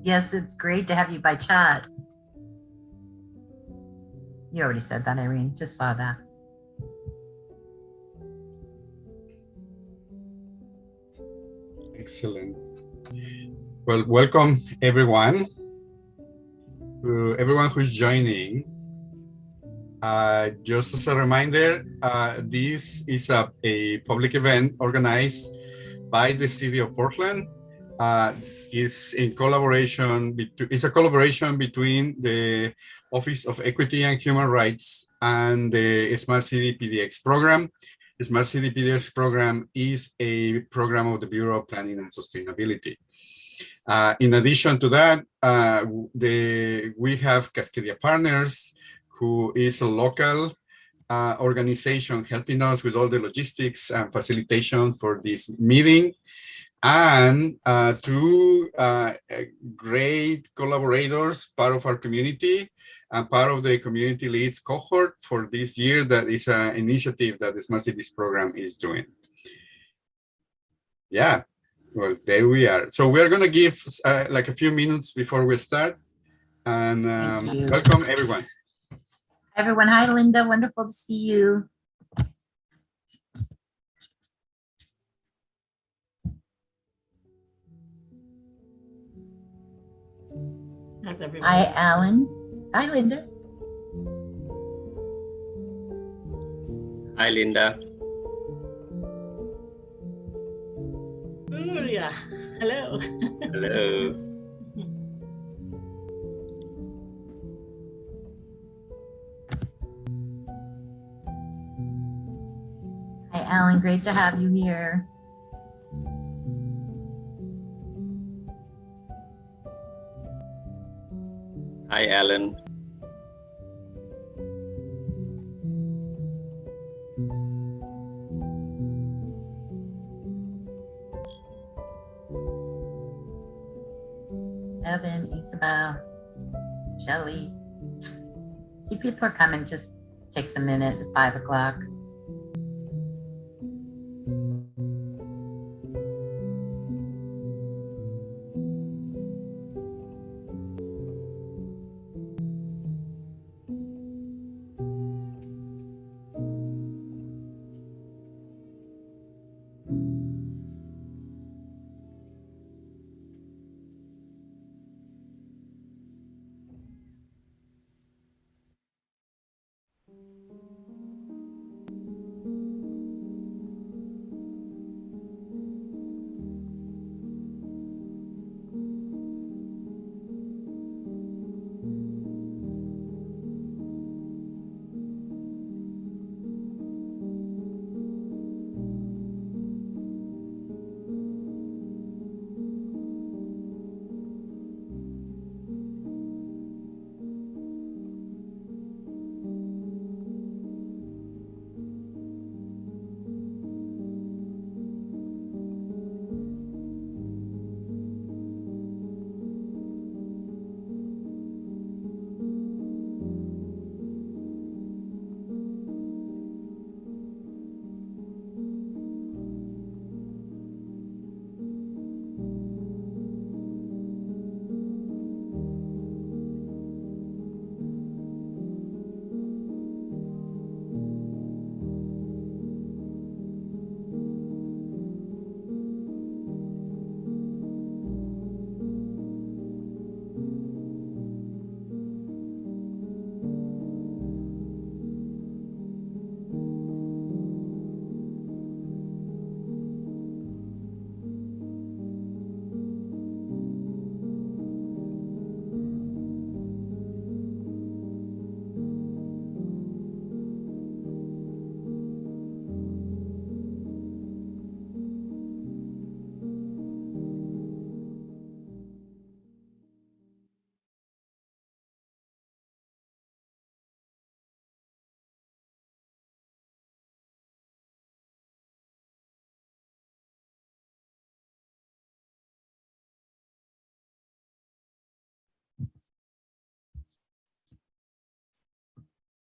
Yes, it's great to have you by chat. You already said that, Irene. Just saw that. Excellent. Well, welcome everyone. Everyone who's joining. Just as a reminder, this is a public event organized by the City of Portland. It's a collaboration between the Office of Equity and Human Rights and the Smart City PDX program. The Smart City PDX program is a program of the Bureau of Planning and Sustainability. In addition to that, we have Cascadia Partners, who is a local organization helping us with all the logistics and facilitation for this meeting, and two great collaborators, part of our community and part of the community leads cohort for this year. That is an initiative that the Smart Cities program is doing. Yeah. Well, there we are. So we're going to give like a few minutes before we start. And welcome, everyone. Everyone, hi, Linda. Wonderful to see you. How's everyone? Hi, Alan. Hi, Linda. Hi, Linda. Surya, hello. Hello. Hi, Alan. Great to have you here. Hi, Alan. Evan, Isabel, Shelly. See, people are coming. Just takes a minute at 5 o'clock.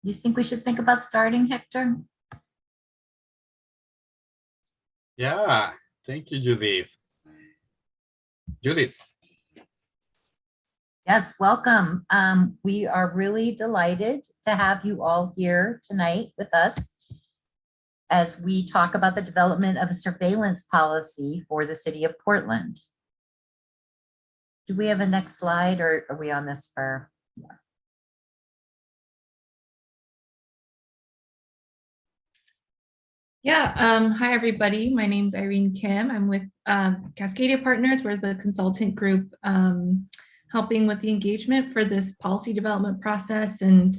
You think we should think about starting, Hector? Yeah, thank you, Judith. Judith. Yes, welcome. We are really delighted to have you all here tonight with us as we talk about the development of a surveillance policy for the city of Portland. Do we have a next slide, or are we on this for? Yeah, hi everybody. My name's Irene Kim. I'm with Cascadia Partners. We're the consultant group helping with the engagement for this policy development process. And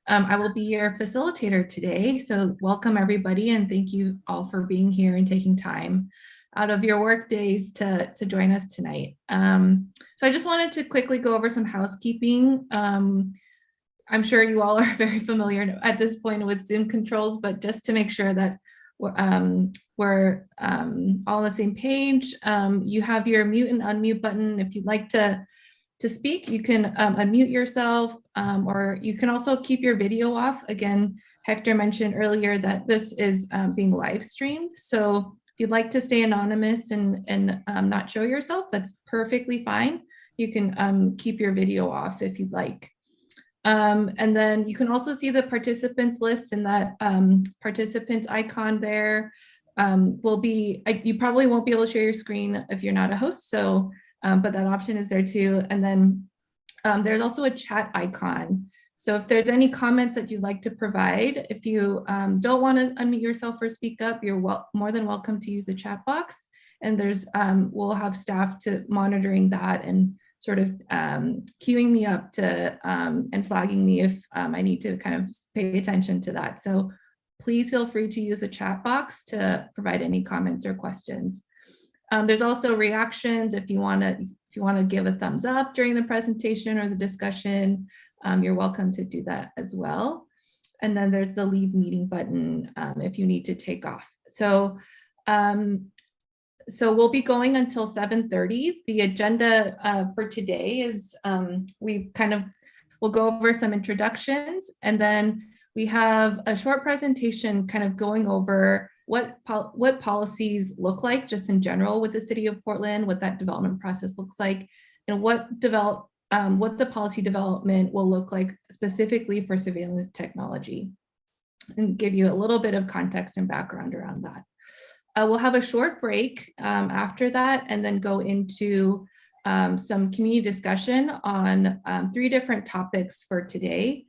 I will be your facilitator today. So welcome everybody, and thank you all for being here and taking time out of your work days to join us tonight. So I just wanted to quickly go over some housekeeping. I'm sure you all are very familiar at this point with Zoom controls, but just to make sure that we're all on the same page. You have your mute and unmute button. If you'd like to speak, you can unmute yourself, or you can also keep your video off. Again, Hector mentioned earlier that this is being live streamed. So if you'd like to stay anonymous and not show yourself, that's perfectly fine. You can keep your video off if you'd like. And then you can also see the participants list, and that participants icon there will be, you probably won't be able to share your screen if you're not a host, so, but that option is there too. And then there's also a chat icon. So if there's any comments that you'd like to provide, if you don't want to unmute yourself or speak up, you're more than welcome to use the chat box. And there's, we'll have staff to monitoring that and sort of queuing me up to and flagging me if I need to kind of pay attention to that. So please feel free to use the chat box to provide any comments or questions. There's also reactions if you want to give a thumbs up during the presentation or the discussion, you're welcome to do that as well. And then there's the leave meeting button if you need to take off. So so we'll be going until 7:30. The agenda for today is we'll go over some introductions, and then we have a short presentation kind of going over what policies look like just in general with the city of Portland, what that development process looks like, and what the policy development will look like specifically for surveillance technology, and give you a little bit of context and background around that. We'll have a short break after that, and then go into some community discussion on 3 different topics for today.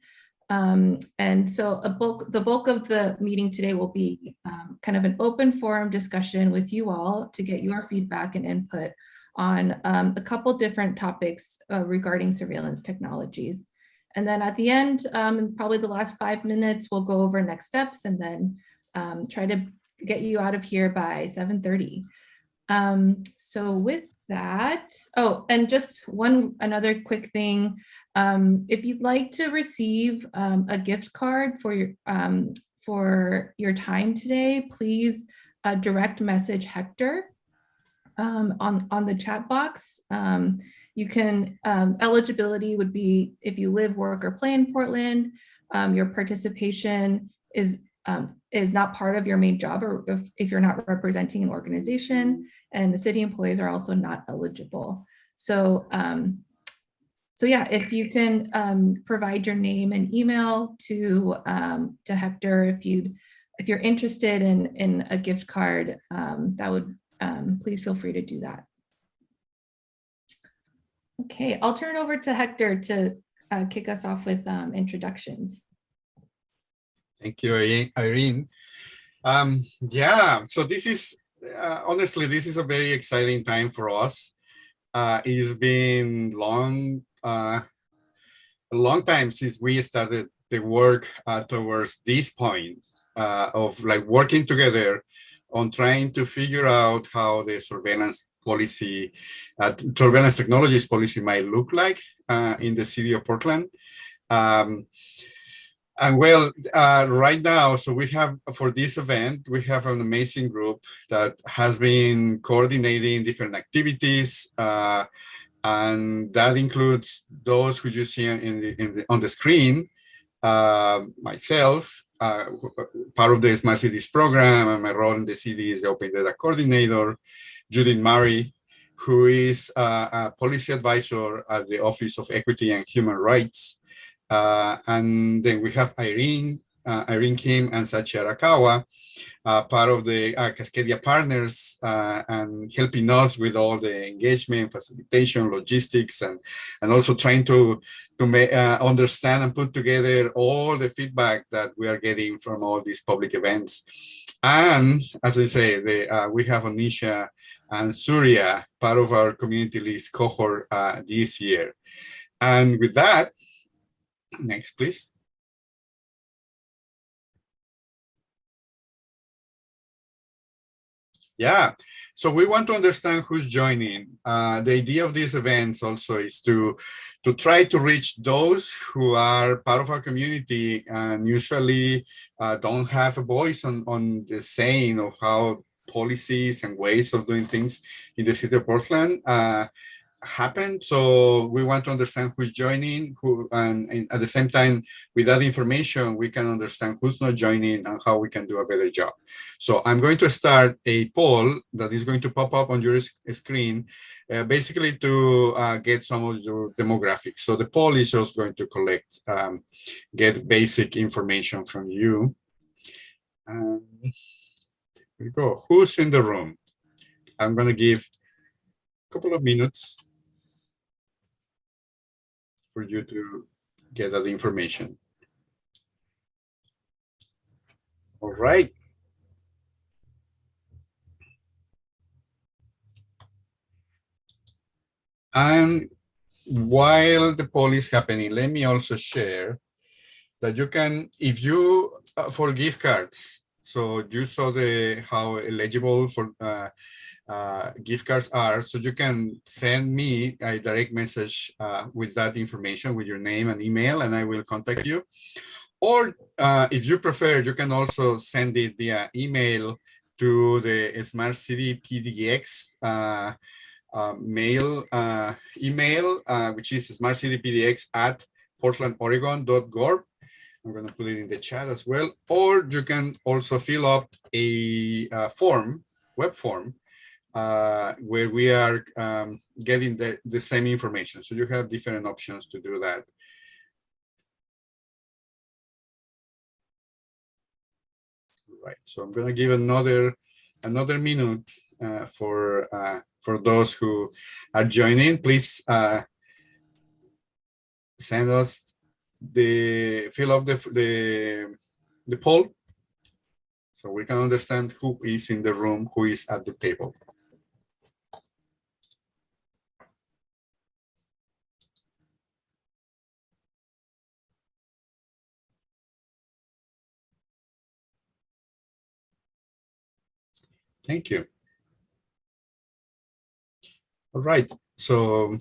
And so the bulk of the meeting today will be kind of an open forum discussion with you all to get your feedback and input on a couple different topics regarding surveillance technologies. And then at the end, probably the last 5 minutes, we'll go over next steps and then try to get you out of here by 7:30. So with that, oh, and just another quick thing, if you'd like to receive a gift card for your time today, please direct message Hector on the chat box. You can, eligibility would be if you live, work, or play in Portland, your participation is not part of your main job, or if you're not representing an organization, and the city employees are also not eligible. So, so yeah, if you can provide your name and email to Hector, if you're interested in a gift card, that would please feel free to do that. Okay, I'll turn over to Hector to kick us off with introductions. Thank you, Irene. Yeah, so this is, honestly, this is a very exciting time for us. It's been a long time since we started the work towards this point of like working together on trying to figure out how the surveillance policy, surveillance technologies policy might look like in the city of Portland. And well, right now, so we have, for this event, we have an amazing group that has been coordinating different activities, and that includes those who you see on the screen, myself, part of the Smart Cities program, and my role in the city is the Open Data Coordinator, Judith Murray, who is a policy advisor at the Office of Equity and Human Rights. And then we have Irene Kim and Sachi Arakawa, part of the Cascadia partners and helping us with all the engagement, facilitation, logistics, and also trying to understand and put together all the feedback that we are getting from all these public events. And as I say, we have Anisha and Surya, part of our community list cohort this year. And with that, next, please. Yeah, so we want to understand who's joining. The idea of these events also is to try to reach those who are part of our community and usually don't have a voice on the saying of how policies and ways of doing things in the city of Portland happen. So we want to understand who's joining, and at the same time, with that information, we can understand who's not joining and how we can do a better job. So I'm going to start a poll that is going to pop up on your screen, basically to get some of your demographics. So the poll is just going to collect, get basic information from you. Here we go. Who's in the room? I'm going to give a couple of minutes for you to get that information. All right. And while the poll is happening, let me also share that you can, if you, for gift cards, so you saw how eligible for gift cards are, so you can send me a direct message with that information, with your name and email, and I will contact you. Or if you prefer, you can also send it via email to the Smart City PDX email, which is smartcitypdx@portlandoregon.gov. I'm going to put it in the chat as well. Or you can also fill up a web form, where we are getting the same information. So you have different options to do that. Right. So I'm going to give another minute for those who are joining. Please send us fill up the poll, so we can understand who is in the room, who is at the table. Thank you. All right, so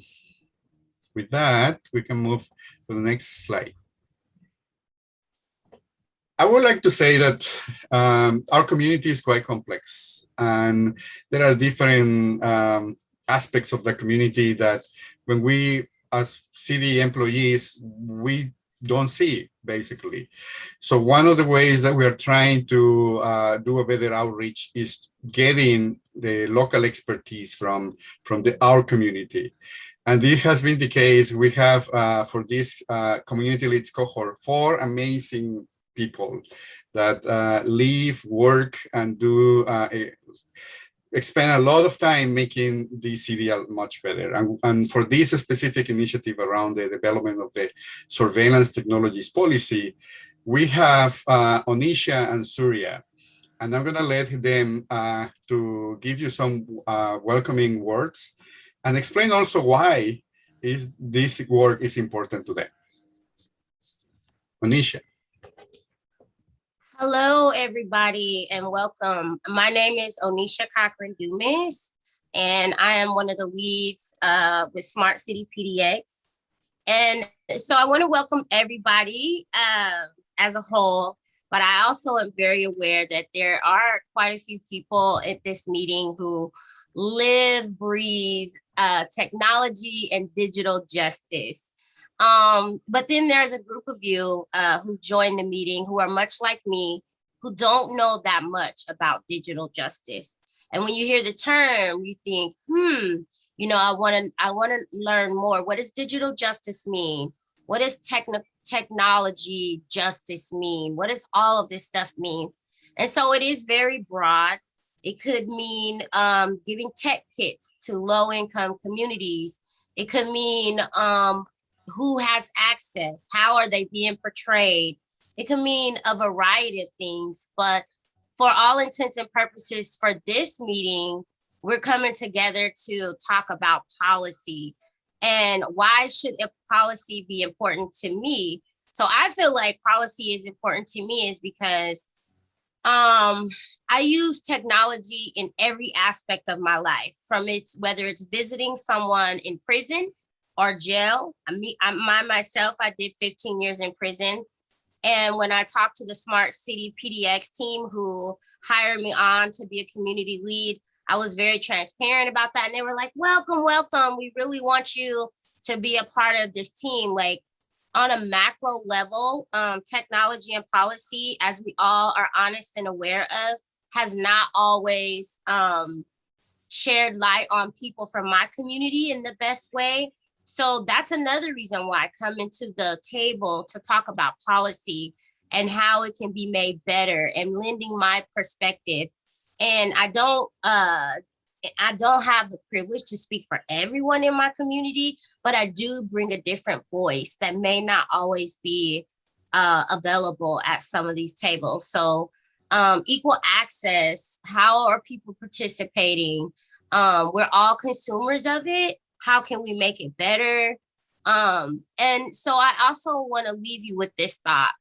with that, we can move to the next slide. I would like to say that our community is quite complex, and there are different aspects of the community that when we, as city employees, we don't see, basically. So one of the ways that we are trying to do a better outreach is getting the local expertise from our community. And this has been the case. We have, for this community leads cohort, 4 amazing people that live, work, and do spend a lot of time making the city much better. And for this specific initiative around the development of the surveillance technologies policy, we have Anisha and Surya. And I'm going to let them to give you some welcoming words and explain also why this work is important to them. Anisha. Hello, everybody, and welcome. My name is Onisha Cochran Dumas, and I am one of the leads with Smart City PDX. And so I want to welcome everybody as a whole, but I also am very aware that there are quite a few people at this meeting who live, breathe technology and digital justice. But then there's a group of you who joined the meeting who are much like me, who don't know that much about digital justice. And when you hear the term, you think, I want to learn more. What does digital justice mean? What does technology justice mean? What does all of this stuff mean? And so it is very broad. It could mean giving tech kits to low-income communities. It could mean who has access, how are they being portrayed? It could mean a variety of things, but for all intents and purposes for this meeting, we're coming together to talk about policy. And why should a policy be important to me? So I feel like policy is important to me is because I use technology in every aspect of my life, from whether it's visiting someone in prison or jail. Myself, I did 15 years in prison. And when I talked to the Smart City PDX team who hired me on to be a community lead, I was very transparent about that. And they were like, welcome, welcome. We really want you to be a part of this team. Like, on a macro level, technology and policy, as we all are honest and aware of, has not always shared light on people from my community in the best way. So that's another reason why I come into the table to talk about policy and how it can be made better and lending my perspective. And I don't have the privilege to speak for everyone in my community, but I do bring a different voice that may not always be available at some of these tables. So equal access, how are people participating? We're all consumers of it. How can we make it better? And so I also want to leave you with this thought.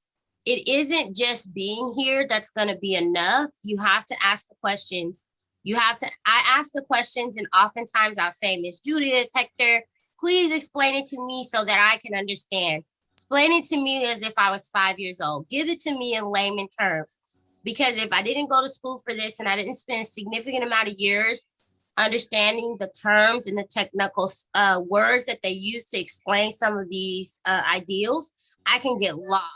It isn't just being here that's going to be enough. You have to ask the questions. I ask the questions, and oftentimes I'll say, Miss Judith, Hector, please explain it to me so that I can understand. Explain it to me as if I was 5 years old. Give it to me in layman terms. Because if I didn't go to school for this and I didn't spend a significant amount of years understanding the terms and the technical words that they use to explain some of these ideals, I can get lost.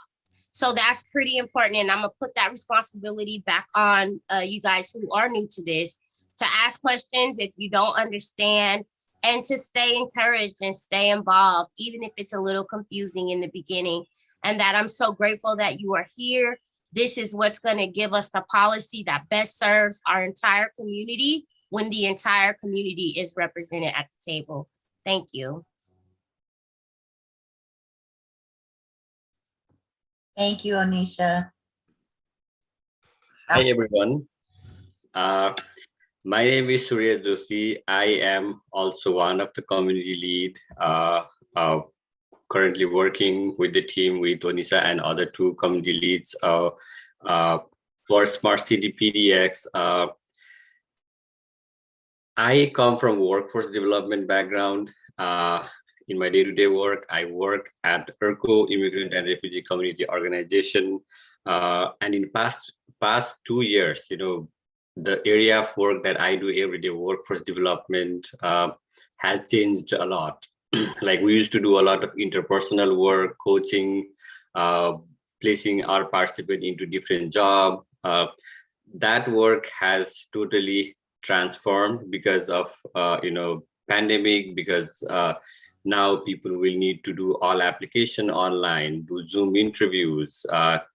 So that's pretty important. And I'm gonna put that responsibility back on you guys who are new to this, to ask questions if you don't understand, and to stay encouraged and stay involved, even if it's a little confusing in the beginning. And that I'm so grateful that you are here. This is what's gonna give us the policy that best serves our entire community when the entire community is represented at the table. Thank you. Thank you, Onisha. Hi, everyone. My name is Surya Joshi. I am also one of the community lead, currently working with the team with Onisha and other two community leads for Smart City PDX. I come from workforce development background. In my day-to-day work, I work at ERCO, Immigrant and Refugee Community Organization. And in past 2 years, the area of work that I do every day, workforce development, has changed a lot. Like, we used to do a lot of interpersonal work, coaching, placing our participants into different jobs. That work has totally transformed because of pandemic, because now people will need to do all application online, do Zoom interviews,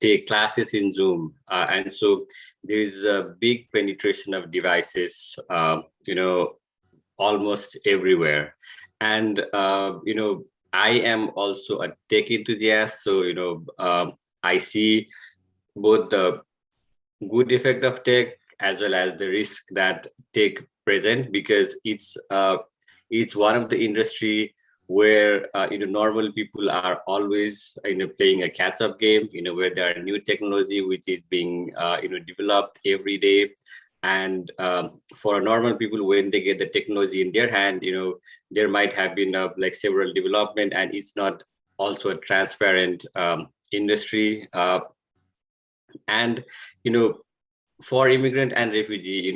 take classes in Zoom. And so there is a big penetration of devices, almost everywhere. And, I am also a tech enthusiast. So, I see both the good effect of tech as well as the risk that tech present, because it's one of the industry where normal people are always playing a catch-up game, where there are new technology which is being developed every day. And for normal people, when they get the technology in their hand, there might have been like several development, and it's not also a transparent industry. And for immigrant and refugee,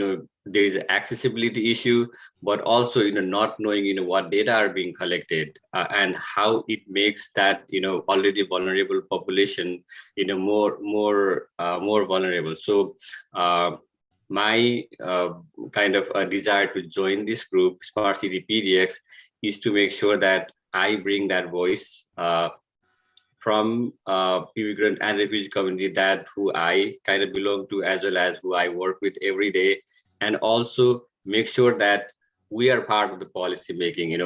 there is an accessibility issue, but also, not knowing, what data are being collected and how it makes that, already vulnerable population, more vulnerable. So my kind of a desire to join this group, Smart City PDX, is to make sure that I bring that voice from immigrant and refugee community, that who I kind of belong to, as well as who I work with every day, and also make sure that we are part of the policy making.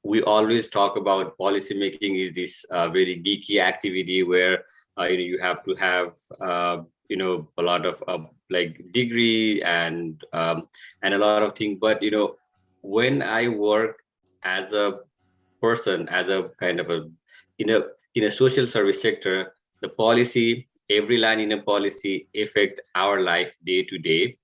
We always talk about policy making is this very geeky activity where you have to have a lot of like degree and a lot of things. But when I work as a person, as a kind of in a social service sector, the policy, every line in a policy affect our life day to day.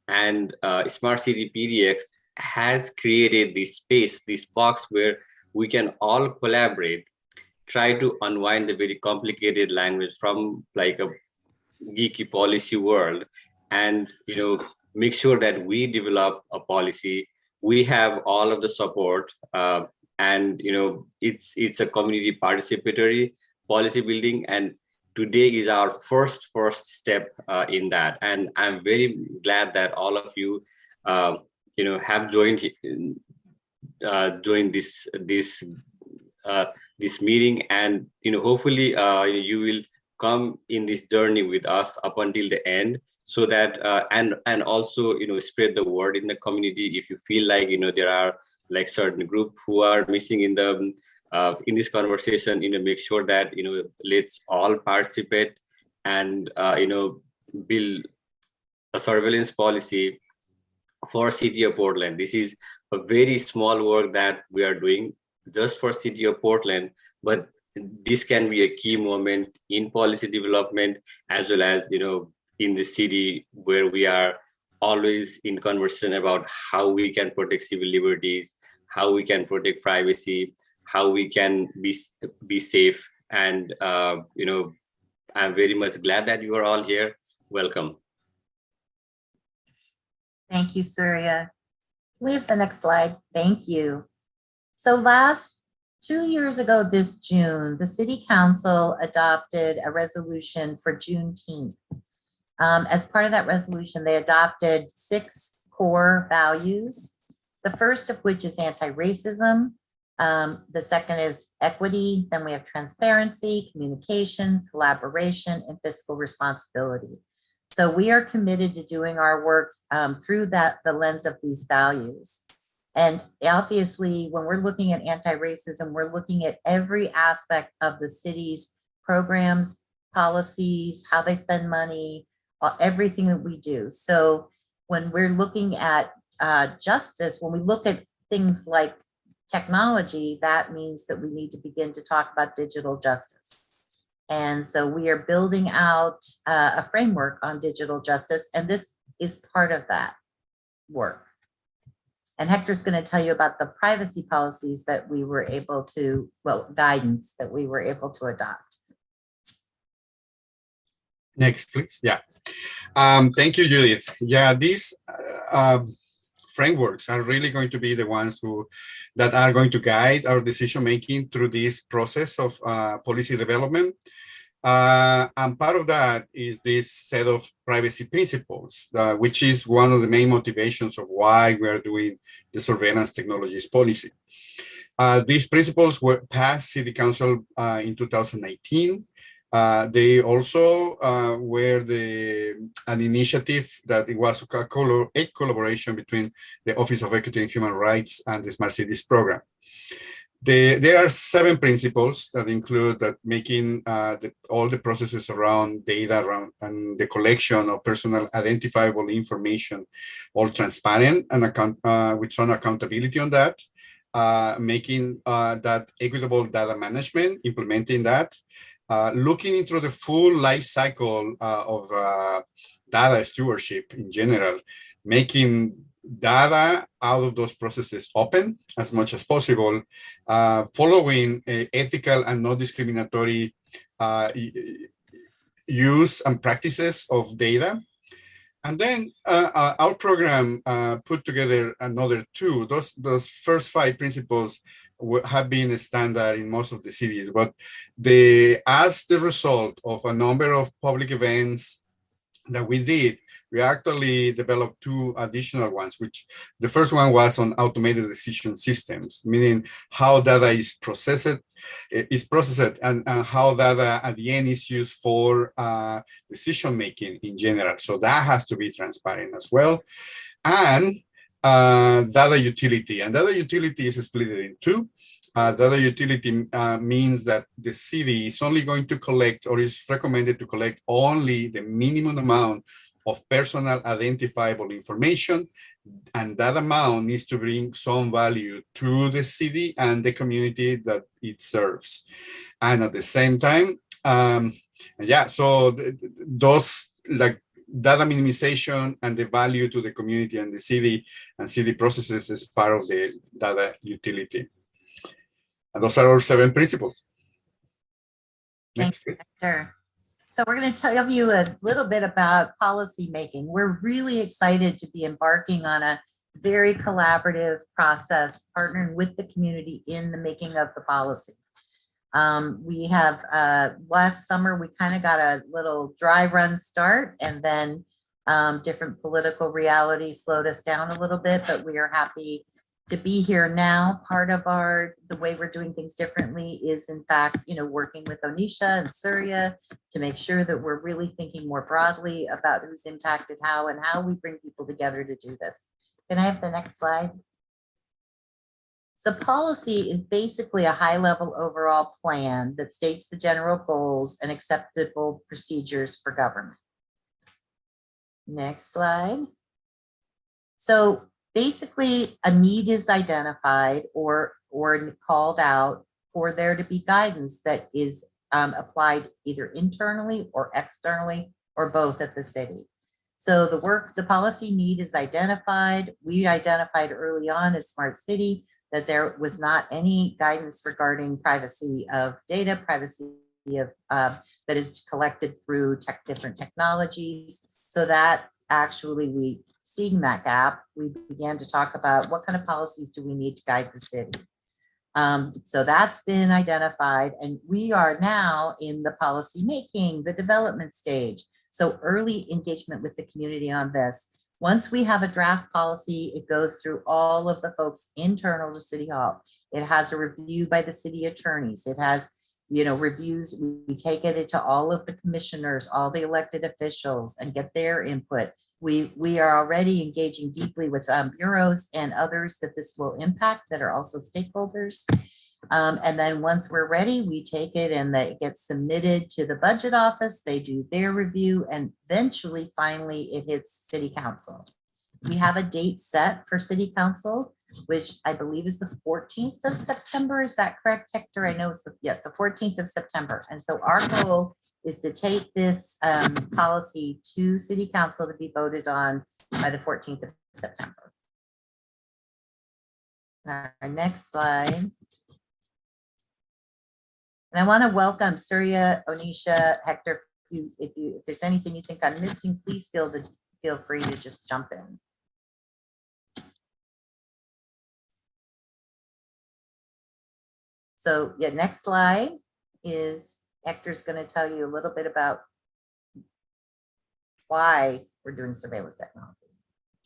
And Smart City PDX has created this space, this box where we can all collaborate, try to unwind the very complicated language from like a geeky policy world, and make sure that we develop a policy. We have all of the support, and it's a community participatory policy building, and today is our first step in that. And I'm very glad that all of you have joined this meeting, and hopefully you will come in this journey with us up until the end, so that and also spread the word in the community. If you feel like there are like certain group who are missing in the in this conversation, make sure that let's all participate and build a surveillance policy for City of Portland. This is a very small work that we are doing just for City of Portland, but this can be a key moment in policy development, as well as in the city, where we are always in conversation about how we can protect civil liberties, how we can protect privacy, how we can be safe. And I'm very much glad that you are all here. Welcome. Thank you, Surya. Can we have the next slide? Thank you. So last 2 years ago this June, the City Council adopted a resolution for Juneteenth. As part of that resolution, they adopted 6 core values, the first of which is anti-racism. The second is equity. Then we have transparency, communication, collaboration, and fiscal responsibility. So we are committed to doing our work through the lens of these values. And obviously, when we're looking at anti-racism, we're looking at every aspect of the city's programs, policies, how they spend money, everything that we do. So when we're looking at justice, when we look at things like technology, that means that we need to begin to talk about digital justice. And so we are building out a framework on digital justice, and this is part of that work. And Hector's going to tell you about the privacy policies that we were able to, guidance that we were able to adopt. Next, please. Yeah. Thank you, Judith. Yeah, these frameworks are really going to be the ones that are going to guide our decision making through this process of policy development. And part of that is this set of privacy principles, which is one of the main motivations of why we are doing the surveillance technologies policy. These principles were passed City Council in 2019. They also were an initiative that it was a collaboration between the Office of Equity and Human Rights and the Smart Cities program. There are 7 principles that include that making all the processes around data and the collection of personal identifiable information all transparent and with some accountability on that, making that equitable data management, implementing that, looking into the full life cycle of data stewardship in general, making data out of those processes open as much as possible, following ethical and non-discriminatory use and practices of data, And then our program put together another two. Those first 5 principles have been standard in most of the cities, but as the result of a number of public events that we did, we actually developed 2 additional ones, which the first one was on automated decision systems, meaning how data is processed and how data at the end is used for decision making in general. So that has to be transparent as well. And data utility. And data utility is split in 2. Data utility means that the city is only going to collect, or is recommended to collect, only the minimum amount of personal identifiable information, and that amount needs to bring some value to the city and the community that it serves. And at the same time, so those, like, data minimization and the value to the community and the city and city processes is part of the data utility. And those are our 7 principles. Next. Hector. So we're going to tell you a little bit about policy making. We're really excited to be embarking on a very collaborative process, partnering with the community in the making of the policy. We have last summer, we kind of got a little dry run start, and then different political realities slowed us down a little bit, but we are happy to be here now. Part of the way we're doing things differently is, in fact, working with Onisha and Surya to make sure that we're really thinking more broadly about who's impacted how and how we bring people together to do this. Can I have the next slide? So policy is basically a high-level overall plan that states the general goals and acceptable procedures for government. Next slide. So basically, a need is identified or called out for there to be guidance that is applied either internally or externally or both at the city. So the policy need is identified. We identified early on as Smart City that there was not any guidance regarding privacy of data, privacy of that is collected through different technologies. So that actually seeing that gap, we began to talk about what kind of policies do we need to guide the city. So that's been identified, and we are now in the policy making, the development stage. So early engagement with the community on this. Once we have a draft policy, it goes through all of the folks internal to City Hall. It has a review by the city attorneys. It has, reviews. We take it into all of the commissioners, all the elected officials, and get their input. We are already engaging deeply with bureaus and others that this will impact that are also stakeholders. And then once we're ready, we take it and it gets submitted to the budget office. They do their review, and eventually, finally, it hits City Council. We have a date set for City Council, which I believe is the 14th of September. Is that correct, Hector? I know it's the 14th of September. And so our goal is to take this policy to City Council to be voted on by the 14th of September. Our next slide. And I want to welcome Surya, Onisha, Hector. If there's anything you think I'm missing, please feel free to just jump in. So next slide is Hector's going to tell you a little bit about why we're doing surveillance technology.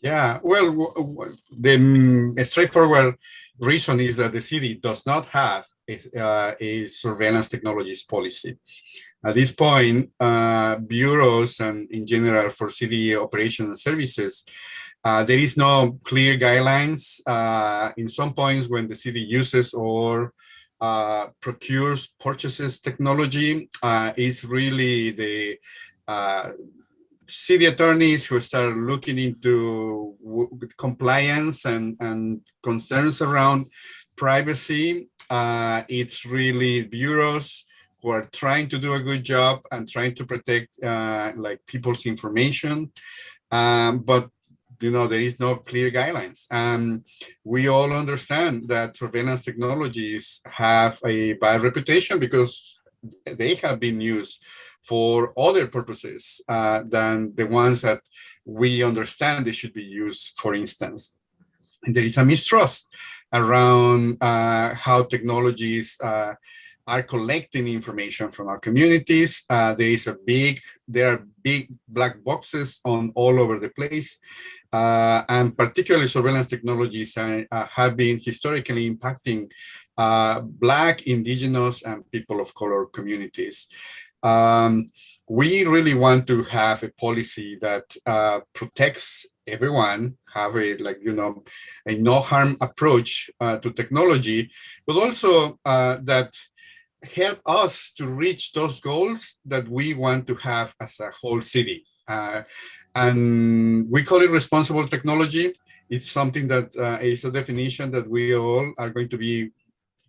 Yeah, well, the straightforward reason is that the city does not have a surveillance technologies policy. At this point, bureaus and in general for city operations and services, there is no clear guidelines. In some points when the city uses or purchases technology, is really the city attorneys who start looking into compliance and concerns around privacy. It's really bureaus who are trying to do a good job and trying to protect like people's information, but there is no clear guidelines. We all understand that surveillance technologies have a bad reputation because they have been used for other purposes than the ones that we understand they should be used, for instance. And there is a mistrust around how technologies are collecting information from our communities. There are big black boxes all over the place. And particularly surveillance technologies have been historically impacting Black, Indigenous, and people of color communities. We really want to have a policy that protects everyone, have a no harm approach to technology, but also that help us to reach those goals that we want to have as a whole city. And we call it responsible technology. It's something that is a definition that we all are going to be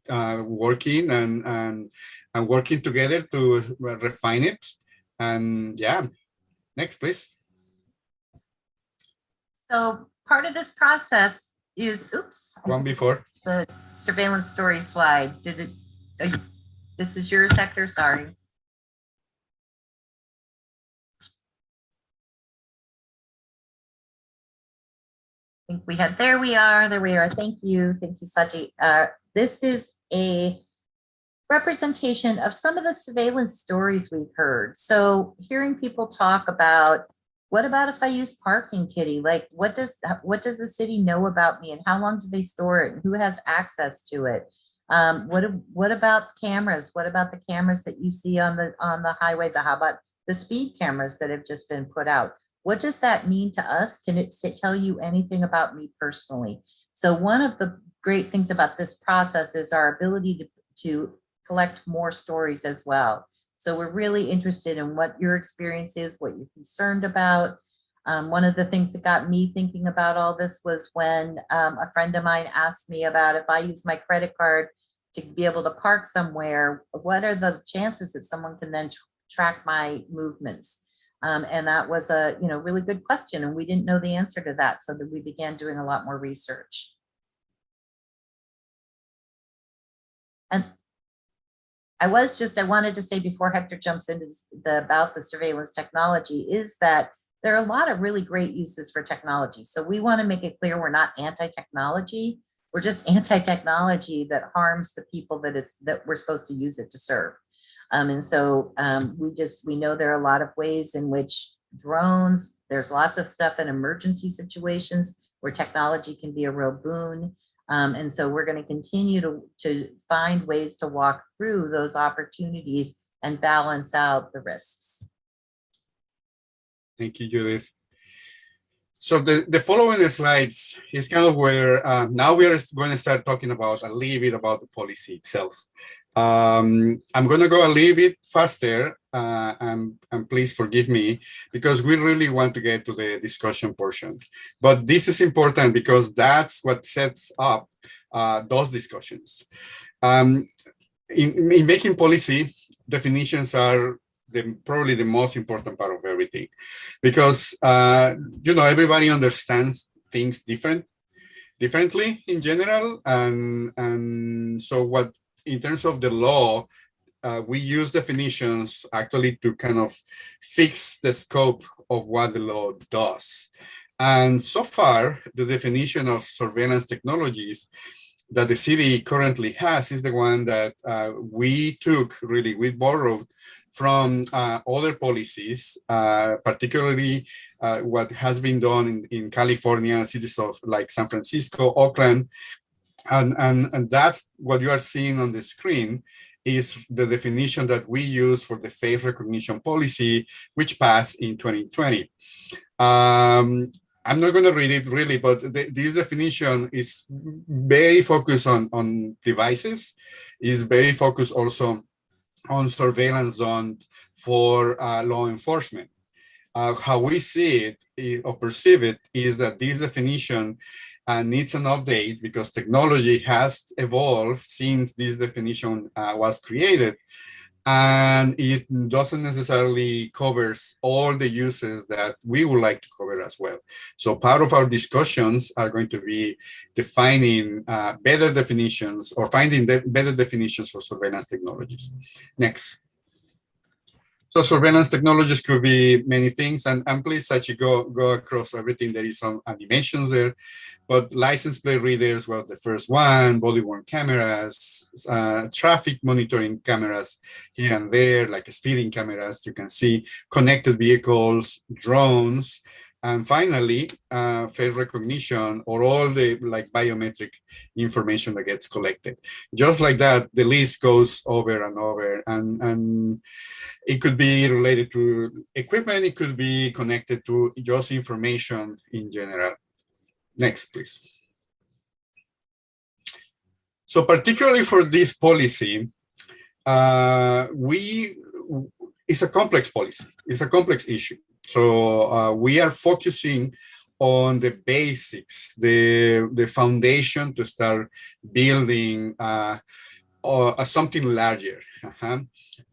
working and working together to refine it. And yeah, next, please. So part of this process is, One before. The surveillance story slide. This is your sector, sorry. I think we had, there we are, Thank you, Saji. This is a representation of some of the surveillance stories we've heard. So hearing people talk about, what about if I use parking kitty? Like, what does the city know about me, and how long do they store it, and who has access to it? What about cameras? What about the cameras that you see on the highway? How about the speed cameras that have just been put out? What does that mean to us? Can it tell you anything about me personally? So one of the great things about this process is our ability to collect more stories as well. So we're really interested in what your experience is, what you're concerned about. One of the things that got me thinking about all this was when a friend of mine asked me about, if I use my credit card to be able to park somewhere, what are the chances that someone can then track my movements? And that was a really good question, and we didn't know the answer to that, so that we began doing a lot more research. And I wanted to say before Hector jumps into about the surveillance technology, is that there are a lot of really great uses for technology. So we want to make it clear we're not anti-technology. We're just anti-technology that harms the people that we're supposed to use it to serve. And so we know there are a lot of ways in which drones, there's lots of stuff in emergency situations where technology can be a real boon. And so we're going to continue to find ways to walk through those opportunities and balance out the risks. Thank you, Judith. So the following slides is kind of where now we are going to start talking about a little bit about the policy itself. I'm going to go a little bit faster, and please forgive me, because we really want to get to the discussion portion. But this is important because that's what sets up those discussions. In making policy, definitions are probably the most important part of everything, because everybody understands things differently in general, and so what. In terms of the law, we use definitions actually to kind of fix the scope of what the law does. And so far, the definition of surveillance technologies that the city currently has is the one that we borrowed from other policies, particularly what has been done in California, cities of like San Francisco, Oakland. And that's what you are seeing on the screen is the definition that we use for the face recognition policy, which passed in 2020. I'm not going to read it really, but this definition is very focused on devices, is very focused also on surveillance done for law enforcement. How we see it or perceive it is that this definition needs an update because technology has evolved since this definition was created, and it doesn't necessarily covers all the uses that we would like to cover as well. So part of our discussions are going to be defining better definitions or finding better definitions for surveillance technologies. Next. So surveillance technologies could be many things, and please actually go across everything. There is some animations there, but license plate readers was the first one, body-worn cameras, traffic monitoring cameras here and there, like speeding cameras, you can see, connected vehicles, drones, and finally, face recognition or all the like biometric information that gets collected. Just like that, the list goes over and over, and it could be related to equipment, it could be connected to just information in general. Next, please. So particularly for this policy, it's a complex policy, it's a complex issue. So we are focusing on the basics, the foundation to start building something larger.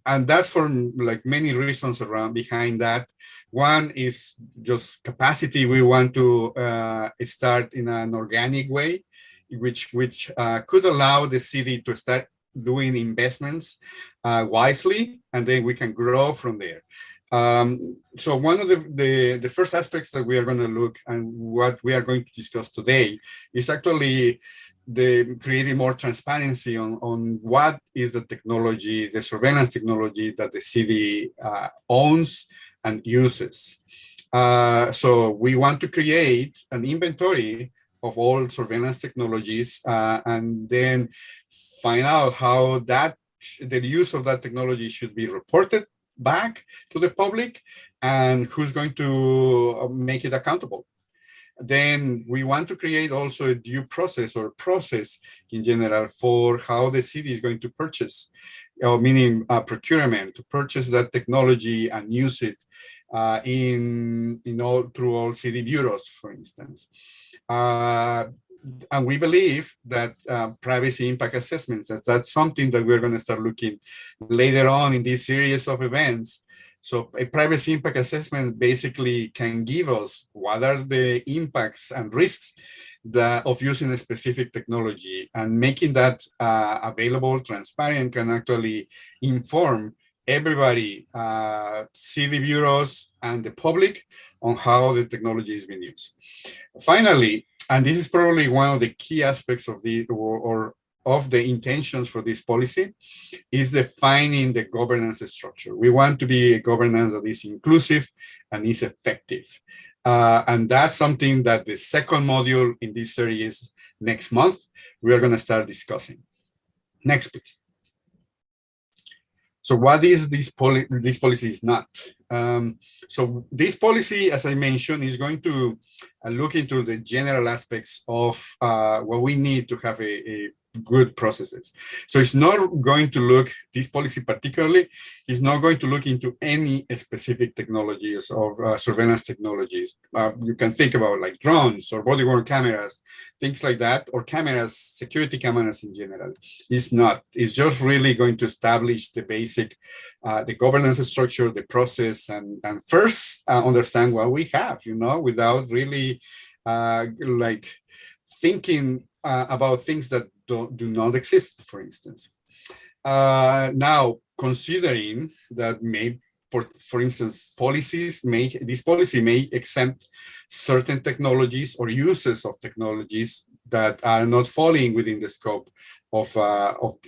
And that's for like many reasons behind that. One is just capacity. We want to start in an organic way, which could allow the city to start doing investments wisely, and then we can grow from there. So one of the first aspects that we are going to look and what we are going to discuss today is actually creating more transparency on what is the technology, the surveillance technology that the city owns and uses. So we want to create an inventory of all surveillance technologies and then find out how the use of that technology should be reported back to the public and who's going to make it accountable. Then we want to create also a due process or process in general for how the city is going to purchase, meaning procurement, to purchase that technology and use it through all city bureaus, for instance. And we believe that privacy impact assessments, that's something that we're going to start looking later on in this series of events. So a privacy impact assessment basically can give us what are the impacts and risks of using a specific technology, and making that available, transparent, can actually inform everybody, city bureaus and the public, on how the technology is being used. Finally, and this is probably one of the key aspects of the intentions for this policy, is defining the governance structure. We want to be a governance that is inclusive and is effective. And that's something that the second module in this series next month, we are going to start discussing. Next, please. So what is this policy? This policy is not. So this policy, as I mentioned, is going to look into the general aspects of what we need to have a good processes. So it's not going to look, this policy particularly, is not going to look into any specific technologies or surveillance technologies. You can think about like drones or body-worn cameras, things like that, or cameras, security cameras in general. It's not. It's just really going to establish the basic, the governance structure, the process, and first understand what we have, without really like thinking about things that do not exist, for instance. Now, considering that for instance, this policy may exempt certain technologies or uses of technologies that are not falling within the scope of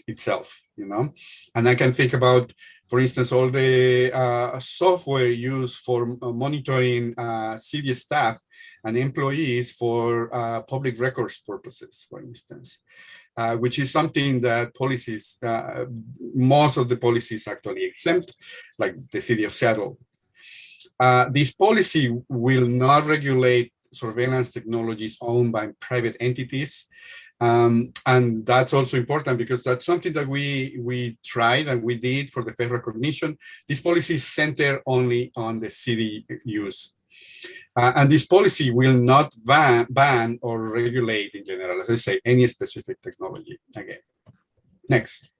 itself, And I can think about, for instance, all the software used for monitoring city staff and employees for public records purposes, for instance, which is something that policies, most of the policies actually exempt, like the city of Seattle. This policy will not regulate surveillance technologies owned by private entities. And that's also important because that's something that we tried and we did for the face recognition. This policy is centered only on the city use. And this policy will not ban or regulate in general, as I say, any specific technology again. Next.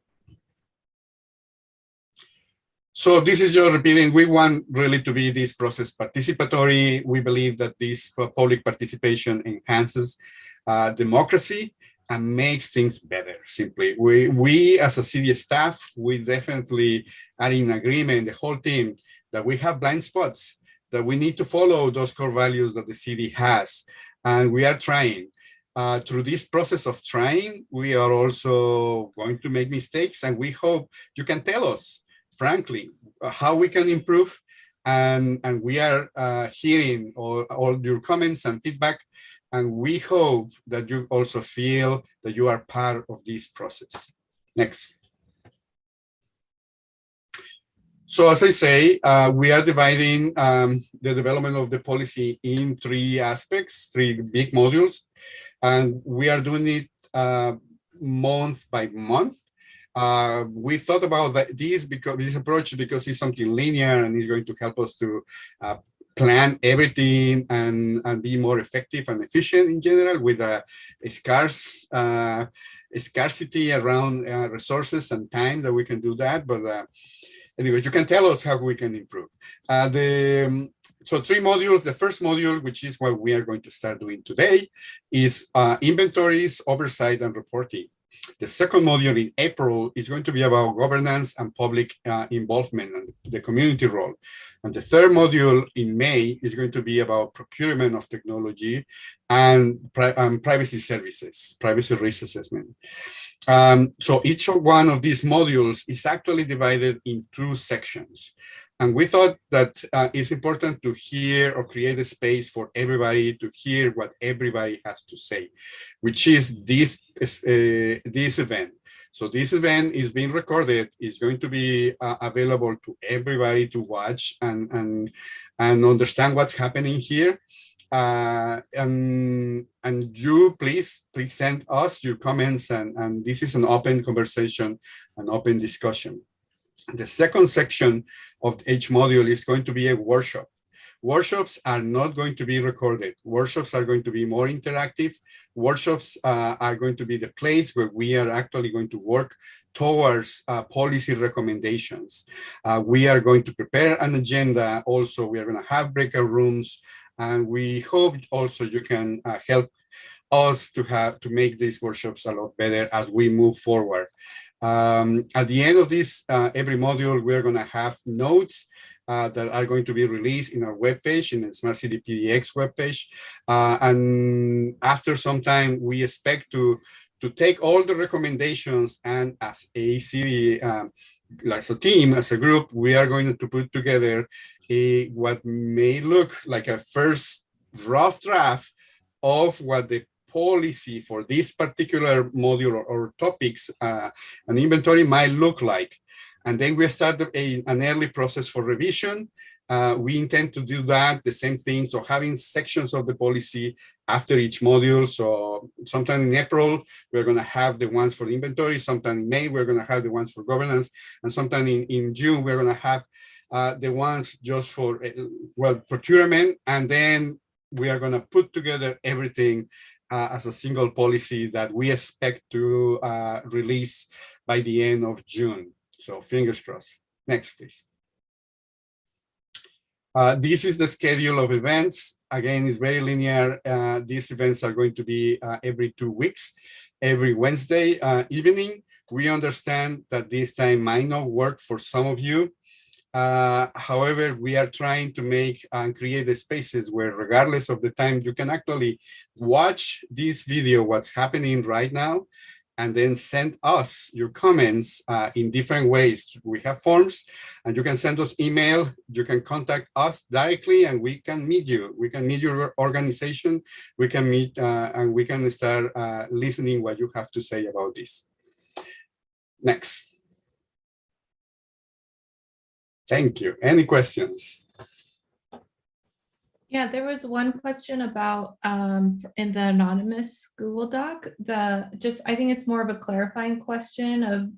So this is just repeating, we want really to be this process participatory. We believe that this public participation enhances democracy and makes things better. Simply, we as a city staff, we definitely are in agreement, the whole team, that we have blind spots, that we need to follow those core values that the city has, and we are trying. Through this process of trying, we are also going to make mistakes, and we hope you can tell us, frankly, how we can improve. And we are hearing all your comments and feedback, and we hope that you also feel that you are part of this process. Next. So as I say, we are dividing the development of the policy in 3 aspects, 3 big modules, and we are doing it month by month. We thought about this approach because it's something linear and it's going to help us to plan everything and be more effective and efficient in general, with a scarcity around resources and time that we can do that. But anyway, you can tell us how we can improve. So 3 modules. The first module, which is what we are going to start doing today, is inventories, oversight, and reporting. The second module in April is going to be about governance and public involvement and the community role. And the third module in May is going to be about procurement of technology and privacy services, privacy risk assessment. So each one of these modules is actually divided in 2 sections. And we thought that it's important to hear or create a space for everybody to hear what everybody has to say, which is this event. So this event is being recorded, is going to be available to everybody to watch and understand what's happening here. And you please send us your comments, and this is an open conversation, an open discussion. The second section of each module is going to be a workshop. Workshops are not going to be recorded. Workshops are going to be more interactive. Workshops are going to be the place where we are actually going to work towards policy recommendations. We are going to prepare an agenda. Also, we are going to have breakout rooms, and we hope also you can help us to make these workshops a lot better as we move forward. At the end of this, every module, we're going to have notes that are going to be released in our webpage, in the Smart City PDX webpage. And after some time, we expect to take all the recommendations, and as a city, as a team, as a group, we are going to put together what may look like a first rough draft of what the policy for this particular module or topics, an inventory might look like. And then we start an early process for revision. We intend to do that, the same thing. So having sections of the policy after each module. So sometime in April, we're going to have the ones for inventory. Sometime in May, we're going to have the ones for governance. And sometime in June, we're going to have the ones just for, procurement. And then we are going to put together everything as a single policy that we expect to release by the end of June. So fingers crossed. Next, please. This is the schedule of events. Again, it's very linear. These events are going to be every 2 weeks, every Wednesday evening. We understand that this time might not work for some of you. However, we are trying to make and create the spaces where, regardless of the time, you can actually watch this video, what's happening right now, and then send us your comments in different ways. We have forms, and you can send us email. You can contact us directly, and we can meet you. We can meet your organization. We can meet, and we can start listening what you have to say about this. Next. Thank you. Any questions? Yeah, there was one question about in the anonymous Google Doc. I think it's more of a clarifying question of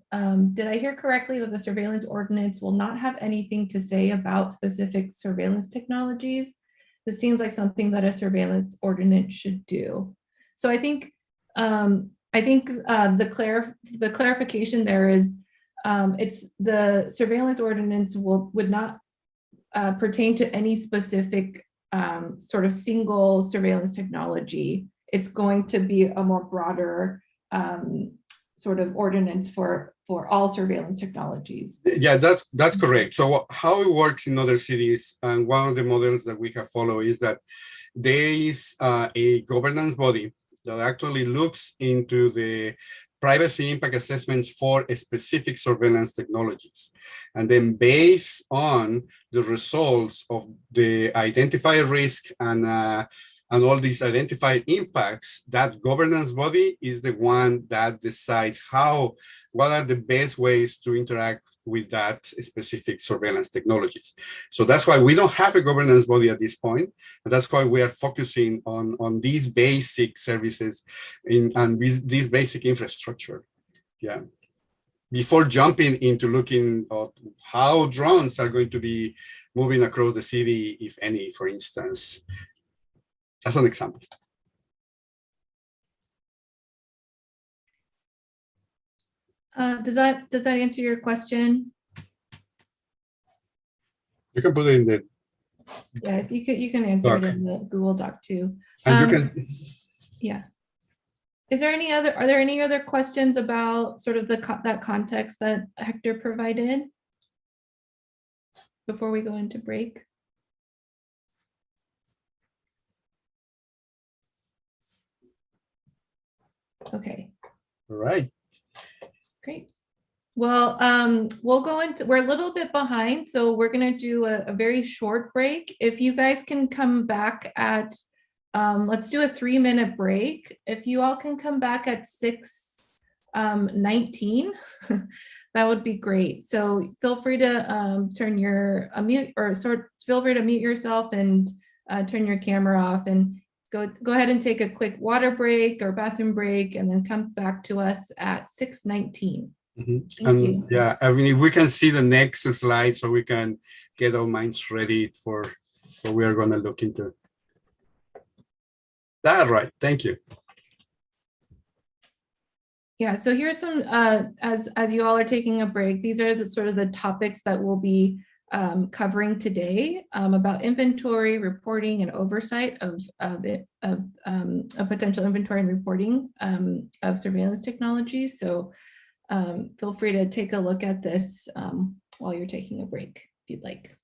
did I hear correctly that the surveillance ordinance will not have anything to say about specific surveillance technologies? This seems like something that a surveillance ordinance should do. So I think the clarification there is it's the surveillance ordinance would not pertain to any specific sort of single surveillance technology. It's going to be a more broader sort of ordinance for all surveillance technologies. Yeah, that's correct. So how it works in other cities, and one of the models that we have followed is that there is a governance body that actually looks into the privacy impact assessments for specific surveillance technologies. And then based on the results of the identified risk and all these identified impacts, that governance body is the one that decides what are the best ways to interact with that specific surveillance technologies. So that's why we don't have a governance body at this point. And that's why we are focusing on these basic services and this basic infrastructure. Yeah. Before jumping into looking at how drones are going to be moving across the city, if any, for instance, as an example. Does that answer your question? You can put it in the Yeah, if you can answer it doc. in the Google Doc too. And you can. Yeah. Are there any other questions about sort of that context that Hector provided before we go into break? Okay. All right. Great. Well, we're a little bit behind, so we're going to do a very short break. If you guys can come back at, let's do a 3-minute break. If you all can come back at 6:19, that would be great. So feel free to turn your feel free to mute yourself and turn your camera off, and go ahead and take a quick water break or bathroom break, and then come back to us at 6:19. And yeah, I mean, if we can see the next slide so we can get our minds ready for what we are going to look into. That's right. Thank you. Yeah, so here's some, as you all are taking a break, these are the sort of the topics that we'll be covering today about inventory, reporting, and oversight of potential inventory and reporting of surveillance technologies. So feel free to take a look at this while you're taking a break, if you'd like.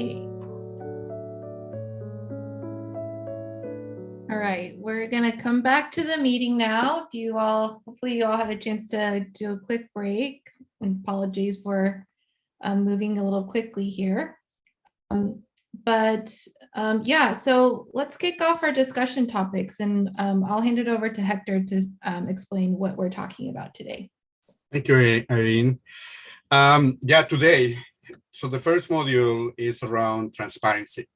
Okay. All right, we're gonna come back to the meeting now. If you all, hopefully you all had a chance to do a quick break. And apologies for moving a little quickly here. Yeah, so let's kick off our discussion topics, and I'll hand it over to Hector to explain what we're talking about today. Thank you, Irene. Yeah, today, so the first module is around transparency.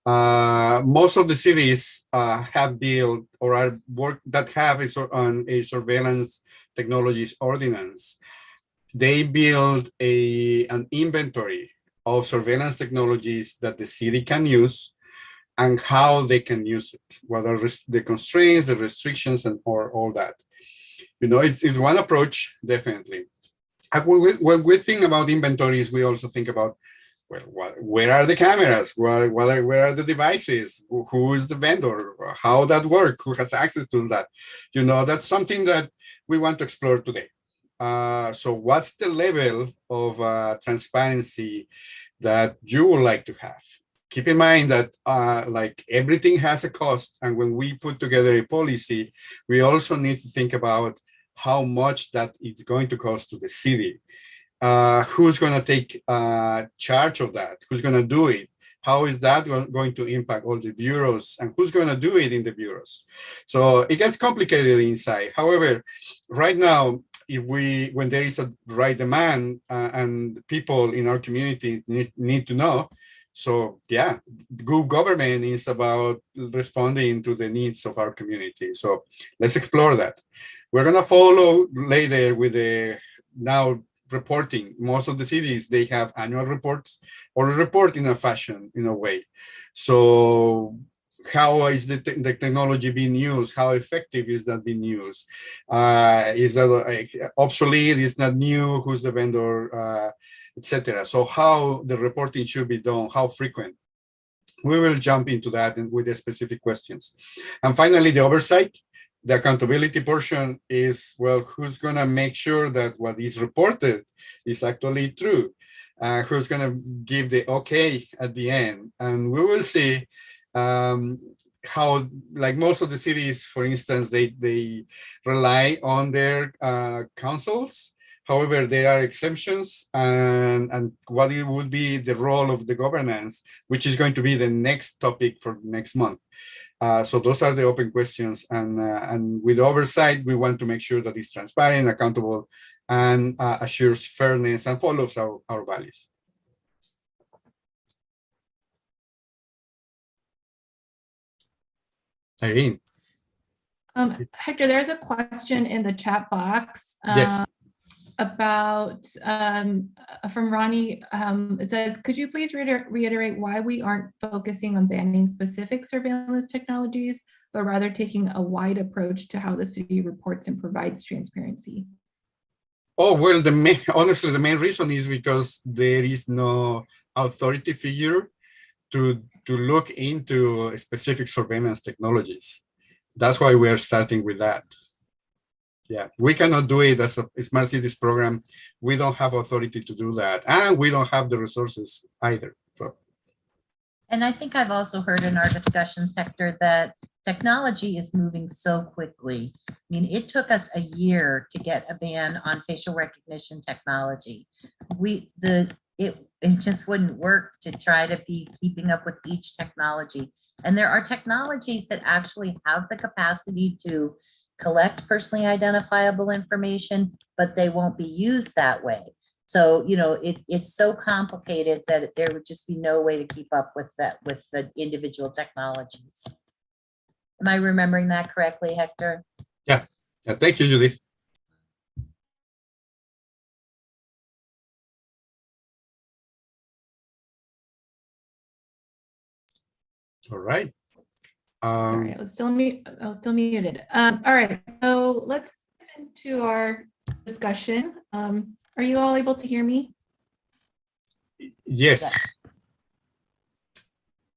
Most of the cities have built or are work that have on a surveillance technologies ordinance. They build an inventory of surveillance technologies that the city can use and how they can use it, what are the constraints, the restrictions, and or all that. You know, it's one approach, definitely. And when we think about inventories, we also think about, well, where are the cameras? Where are the devices? Who is the vendor? How that work? Who has access to that? You know, that's something that we want to explore today. So what's the level of transparency that you would like to have? Keep in mind that like everything has a cost. And when we put together a policy, we also need to think about how much that it's going to cost to the city. Who's going to take charge of that? Who's going to do it? How is that going to impact all the bureaus, and who's going to do it in the bureaus? So it gets complicated inside. However, right now, when there is a right demand and people in our community need to know, so yeah, good government is about responding to the needs of our community. So let's explore that. We're going to follow later with the now reporting. Most of the cities, they have annual reports or a report in a fashion, in a way. So how is the technology being used? How effective is that being used? Is that obsolete? Is that new? Who's the vendor? Etc. So how the reporting should be done? How frequent? We will jump into that and with the specific questions. And finally, the oversight. The accountability portion is, well, who's going to make sure that what is reported is actually true? Who's going to give the okay at the end? And we will see how, like most of the cities, for instance, they rely on their councils. However, there are exemptions, and what it would be the role of the governance, which is going to be the next topic for next month. So those are the open questions, and with oversight, we want to make sure that it's transparent, accountable, and assures fairness and follows our values. Irene. Hector, there's a question in the chat box. Yes. About from Ronnie. It says, could you please reiterate why we aren't focusing on banning specific surveillance technologies, but rather taking a wide approach to how the city reports and provides transparency? Oh, well, honestly, the main reason is because there is no authority figure to look into specific surveillance technologies. That's why we are starting with that. Yeah, we cannot do it as a smart cities program. We don't have authority to do that, and we don't have the resources either. So. And I think I've also heard in our discussions, Hector, that technology is moving so quickly. I mean, it took us a year to get a ban on facial recognition technology. It just wouldn't work to try to be keeping up with each technology. And there are technologies that actually have the capacity to collect personally identifiable information, but they won't be used that way. So, you know, it's so complicated that there would just be no way to keep up with that, with the individual technologies. Am I remembering that correctly, Hector? Yeah. Thank you, Judith. All right. Sorry, I was still muted. All right, so let's get into our discussion. Are you all able to hear me? Yes.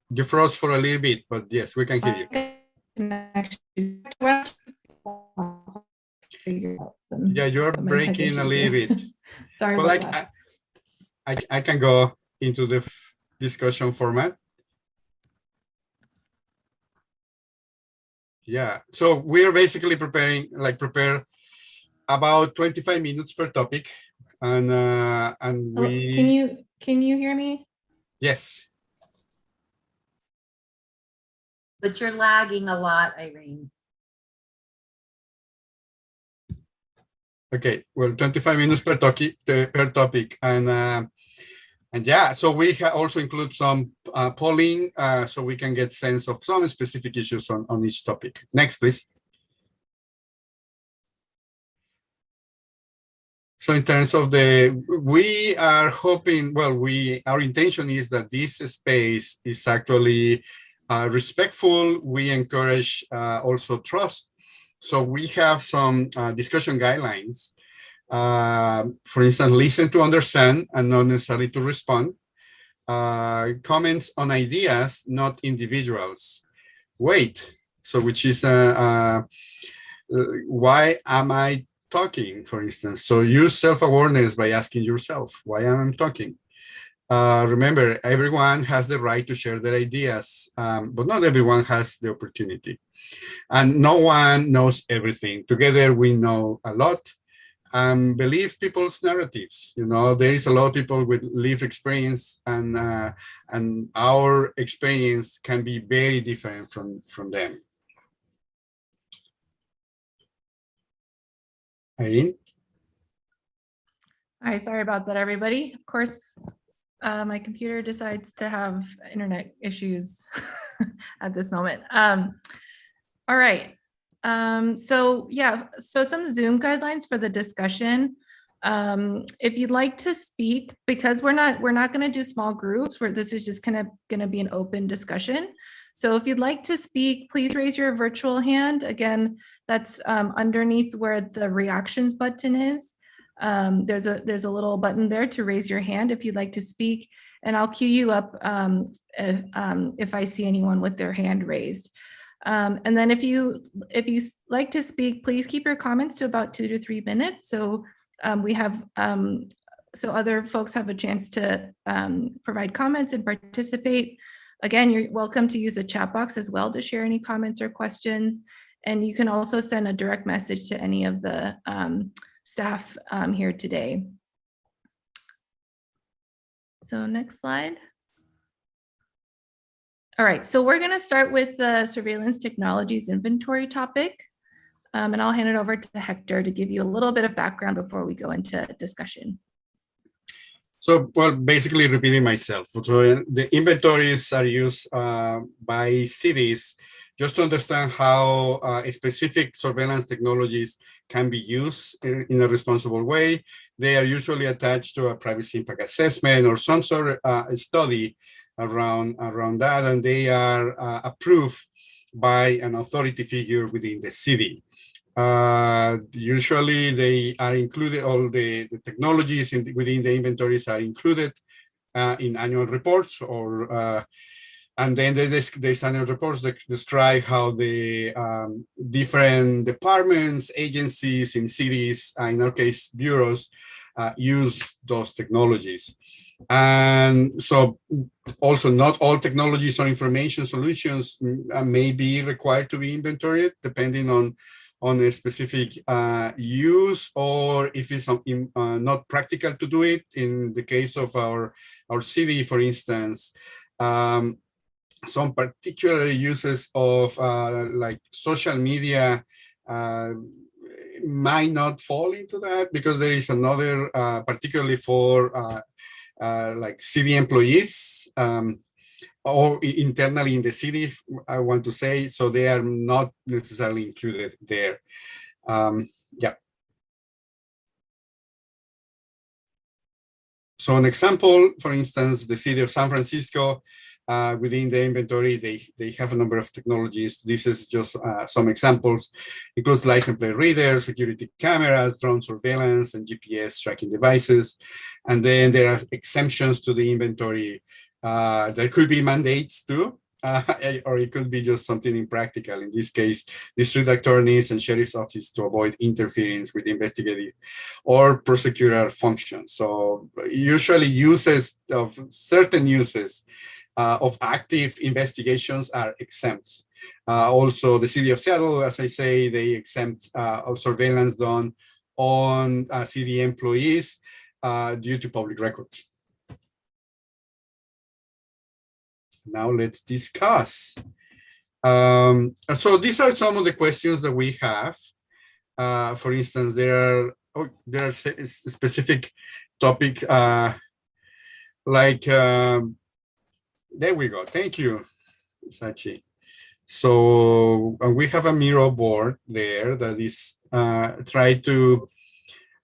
You froze for a little bit, but yes, we can hear you. Yeah, you're breaking a little bit. Sorry well, about that. I can go into the discussion format. Yeah, so we're basically prepare about 25 minutes per topic, and Oh, we can you hear me? yes. But you're lagging a lot, Irene. Okay, well, 25 minutes per topic, and yeah, so we also include some polling, so we can get sense of some specific issues on each topic. Next, please. So in terms of we are hoping, well, our intention is that this space is actually respectful. We encourage also trust. So we have some discussion guidelines. For instance, listen to understand and not necessarily to respond. Comments on ideas, not individuals. Wait, so which is why am I talking, for instance? So use self-awareness by asking yourself, why am I talking? Remember, everyone has the right to share their ideas, but not everyone has the opportunity. And no one knows everything. Together, we know a lot. Believe people's narratives. You know, there is a lot of people with lived experience, and our experience can be very different from them. Irene? Hi, sorry about that, everybody. Of course, my computer decides to have internet issues at this moment. All right. So yeah, so some Zoom guidelines for the discussion. If you'd like to speak, because we're not going to do small groups, where this is just kind of going to be an open discussion. So if you'd like to speak, please raise your virtual hand. Again, that's underneath where the reactions button is. There's a little button there to raise your hand if you'd like to speak, and I'll cue you up if I see anyone with their hand raised. And then if you like to speak, please keep your comments to about 2 to 3 minutes. So we have so other folks have a chance to provide comments and participate. Again, you're welcome to use the chat box as well to share any comments or questions. And you can also send a direct message to any of the staff here today. So next slide. All right, so we're going to start with the surveillance technologies inventory topic. And I'll hand it over to Hector to give you a little bit of background before we go into discussion. So, well, basically repeating myself. So the inventories are used by cities just to understand how specific surveillance technologies can be used in a responsible way. They are usually attached to a privacy impact assessment or some sort of study around that, and they are approved by an authority figure within the city. Usually they are included, all the technologies within the inventories are included in annual reports, or and then there's annual reports that describe how the different departments, agencies in cities, in our case, bureaus, use those technologies. And so also not all technologies or information solutions may be required to be inventoried, depending on a specific use, or if it's not practical to do it. In the case of our city, for instance, some particular uses of like social media might not fall into that, because there is another, particularly for like city employees, or internally in the city, I want to say, so they are not necessarily included there. Yeah. So an example, for instance, the city of San Francisco, within the inventory, they have a number of technologies. This is just some examples. Includes license plate readers, security cameras, drone surveillance, and GPS tracking devices. And then there are exemptions to the inventory. There could be mandates too. or it could be just something impractical. In this case, district attorneys and sheriff's office to avoid interference with investigative or prosecutor functions. So usually uses of certain uses of active investigations are exempt. Also, the city of Seattle, as I say, they exempt surveillance done on city employees due to public records. Now let's discuss. So these are some of the questions that we have. For instance, there are specific topic like there we go. Thank you, Sachi. So we have a Miro board there that is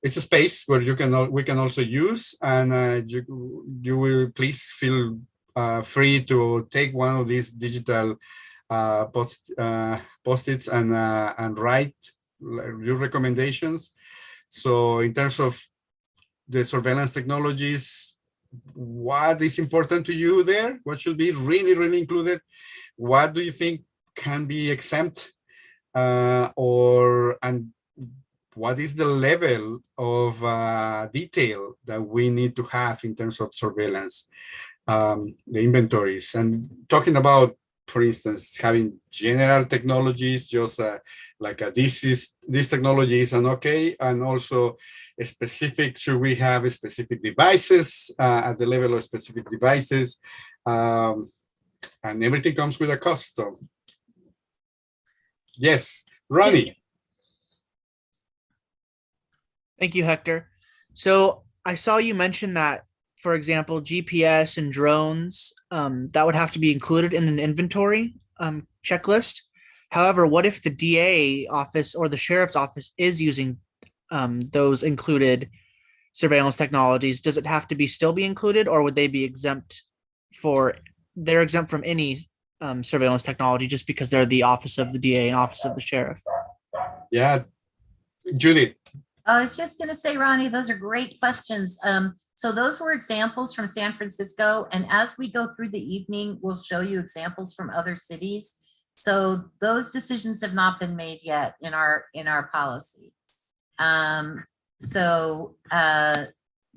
it's a space where we can also use, and you will please feel free to take one of these digital post-its and write your recommendations. So in terms of the surveillance technologies, what is important to you there? What should be really, really included? What do you think can be exempt? And what is the level of detail that we need to have in terms of surveillance, the inventories? And talking about, for instance, having general technologies, just like these technologies and okay, and also a specific, should we have specific devices at the level of specific devices? And everything comes with a cost. So. Yes, Ronnie. Thank you, Hector. So I saw you mention that, for example, GPS and drones, that would have to be included in an inventory checklist. However, what if the DA office or the sheriff's office is using those included surveillance technologies? Does it have to still be included, or would they be exempt they're exempt from any surveillance technology just because they're the office of the DA and office of the sheriff? Yeah, Judith. I was just going to say, Ronnie, those are great questions. So those were examples from San Francisco. And as we go through the evening, we'll show you examples from other cities. So those decisions have not been made yet in our policy.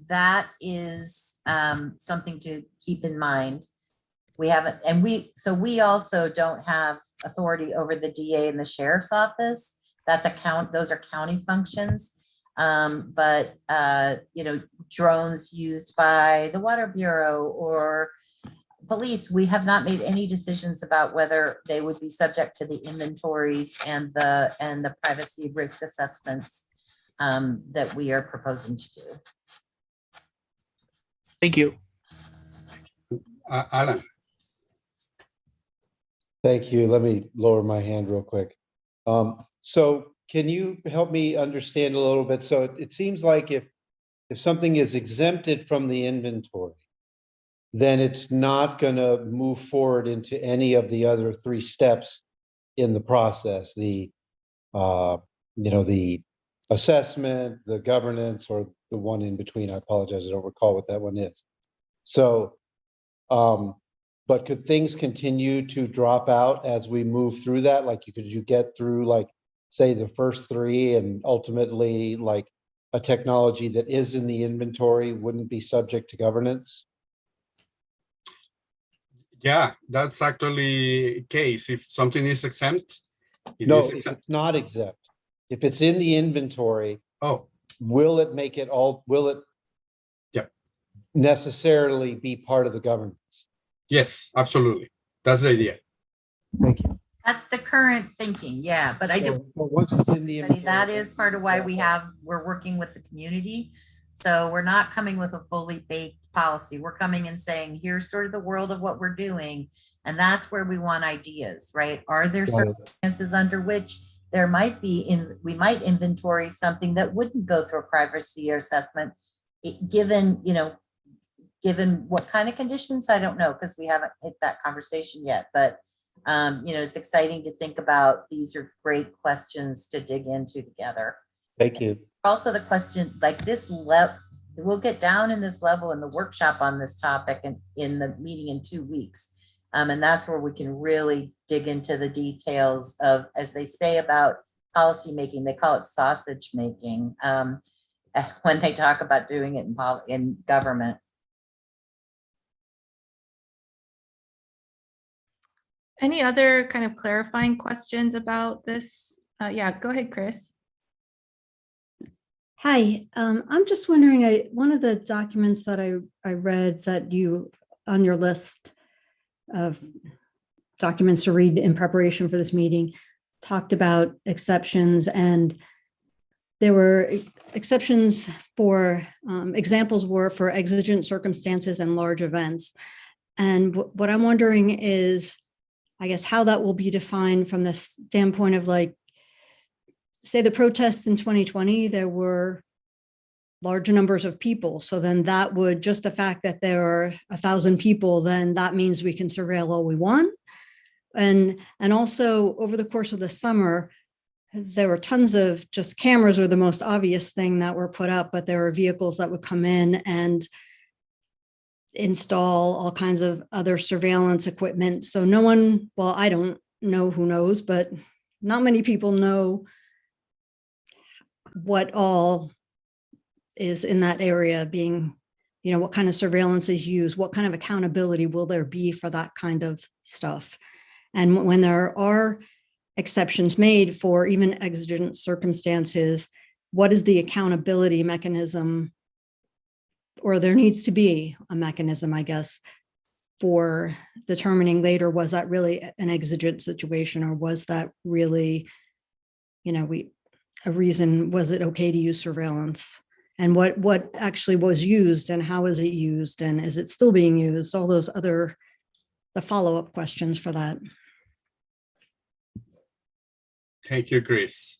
That is something to keep in mind. We haven't, and we also don't have authority over the DA and the sheriff's office. Those are county functions. But drones used by the Water Bureau or police, we have not made any decisions about whether they would be subject to the inventories and the privacy risk assessments that we are proposing to do. Thank you. Alan. Thank you. Let me lower my hand real quick. So can you help me understand a little bit? So it seems like if something is exempted from the inventory, then it's not going to move forward into any of the other three steps in the process. The assessment, the governance, or the one in between. I apologize, I don't recall what that one is. So, but could things continue to drop out as we move through that? Like, could you get through, like, say, the first three, and ultimately, like, a technology that is in the inventory wouldn't be subject to governance? Yeah, that's actually the case. If something is exempt, if it's not exempt, if it's in the inventory, will it make it all? Will it necessarily be part of the governance? Yes, absolutely. That's the idea. Thank you. That's the current thinking, yeah. But I do. So once it's in the inventory, That is part of why we're working with the community. So we're not coming with a fully baked policy. We're coming and saying, here's sort of the world of what we're doing. And that's where we want ideas, right? Are there circumstances under which there might be we might inventory something that wouldn't go through a privacy or assessment, given what kind of conditions? I don't know, because we haven't hit that conversation yet. But it's exciting to think about. These are great questions to dig into together. Thank you. Also, the question, like this we'll get down in this level in the workshop on this topic and in the meeting in 2 weeks. And that's where we can really dig into the details of, as they say about policy making, they call it sausage making, when they talk about doing it in government. Any other kind of clarifying questions about this? Yeah, go ahead, Chris. Hi, I'm just wondering, one of the documents that I read that you, on your list of documents to read in preparation for this meeting, talked about exceptions, and there were exceptions for, examples were for exigent circumstances and large events. And what I'm wondering is, I guess, how that will be defined from the standpoint of, like, say the protests in 2020, there were large numbers of people. So then that would, just the fact that there are 1,000 people, then that means we can surveil all we want. And also over the course of the summer, there were tons of, just cameras were the most obvious thing that were put up, but there were vehicles that would come in and install all kinds of other surveillance equipment. So no one, well, I don't know, who knows, but not many people know what all is in that area being, you know, what kind of surveillance is used, what kind of accountability will there be for that kind of stuff. And when there are exceptions made for even exigent circumstances, what is the accountability mechanism? Or there needs to be a mechanism, I guess, for determining later, was that really an exigent situation, or was that really, you know, a reason, was it okay to use surveillance? And what actually was used, and how is it used, and is it still being used? All those other, the follow-up questions for that. Thank you, Chris.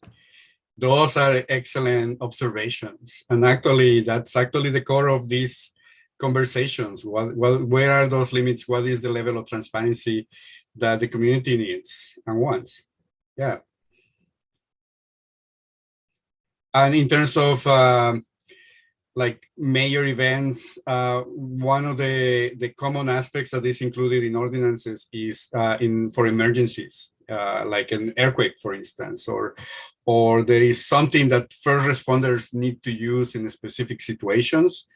Those are excellent observations. And actually, that's actually the core of these conversations. Where are those limits? What is the level of transparency that the community needs and wants? Yeah. And in terms of like major events, one of the common aspects that is included in ordinances is for emergencies, like an earthquake, for instance, or there is something that first responders need to use in specific situations.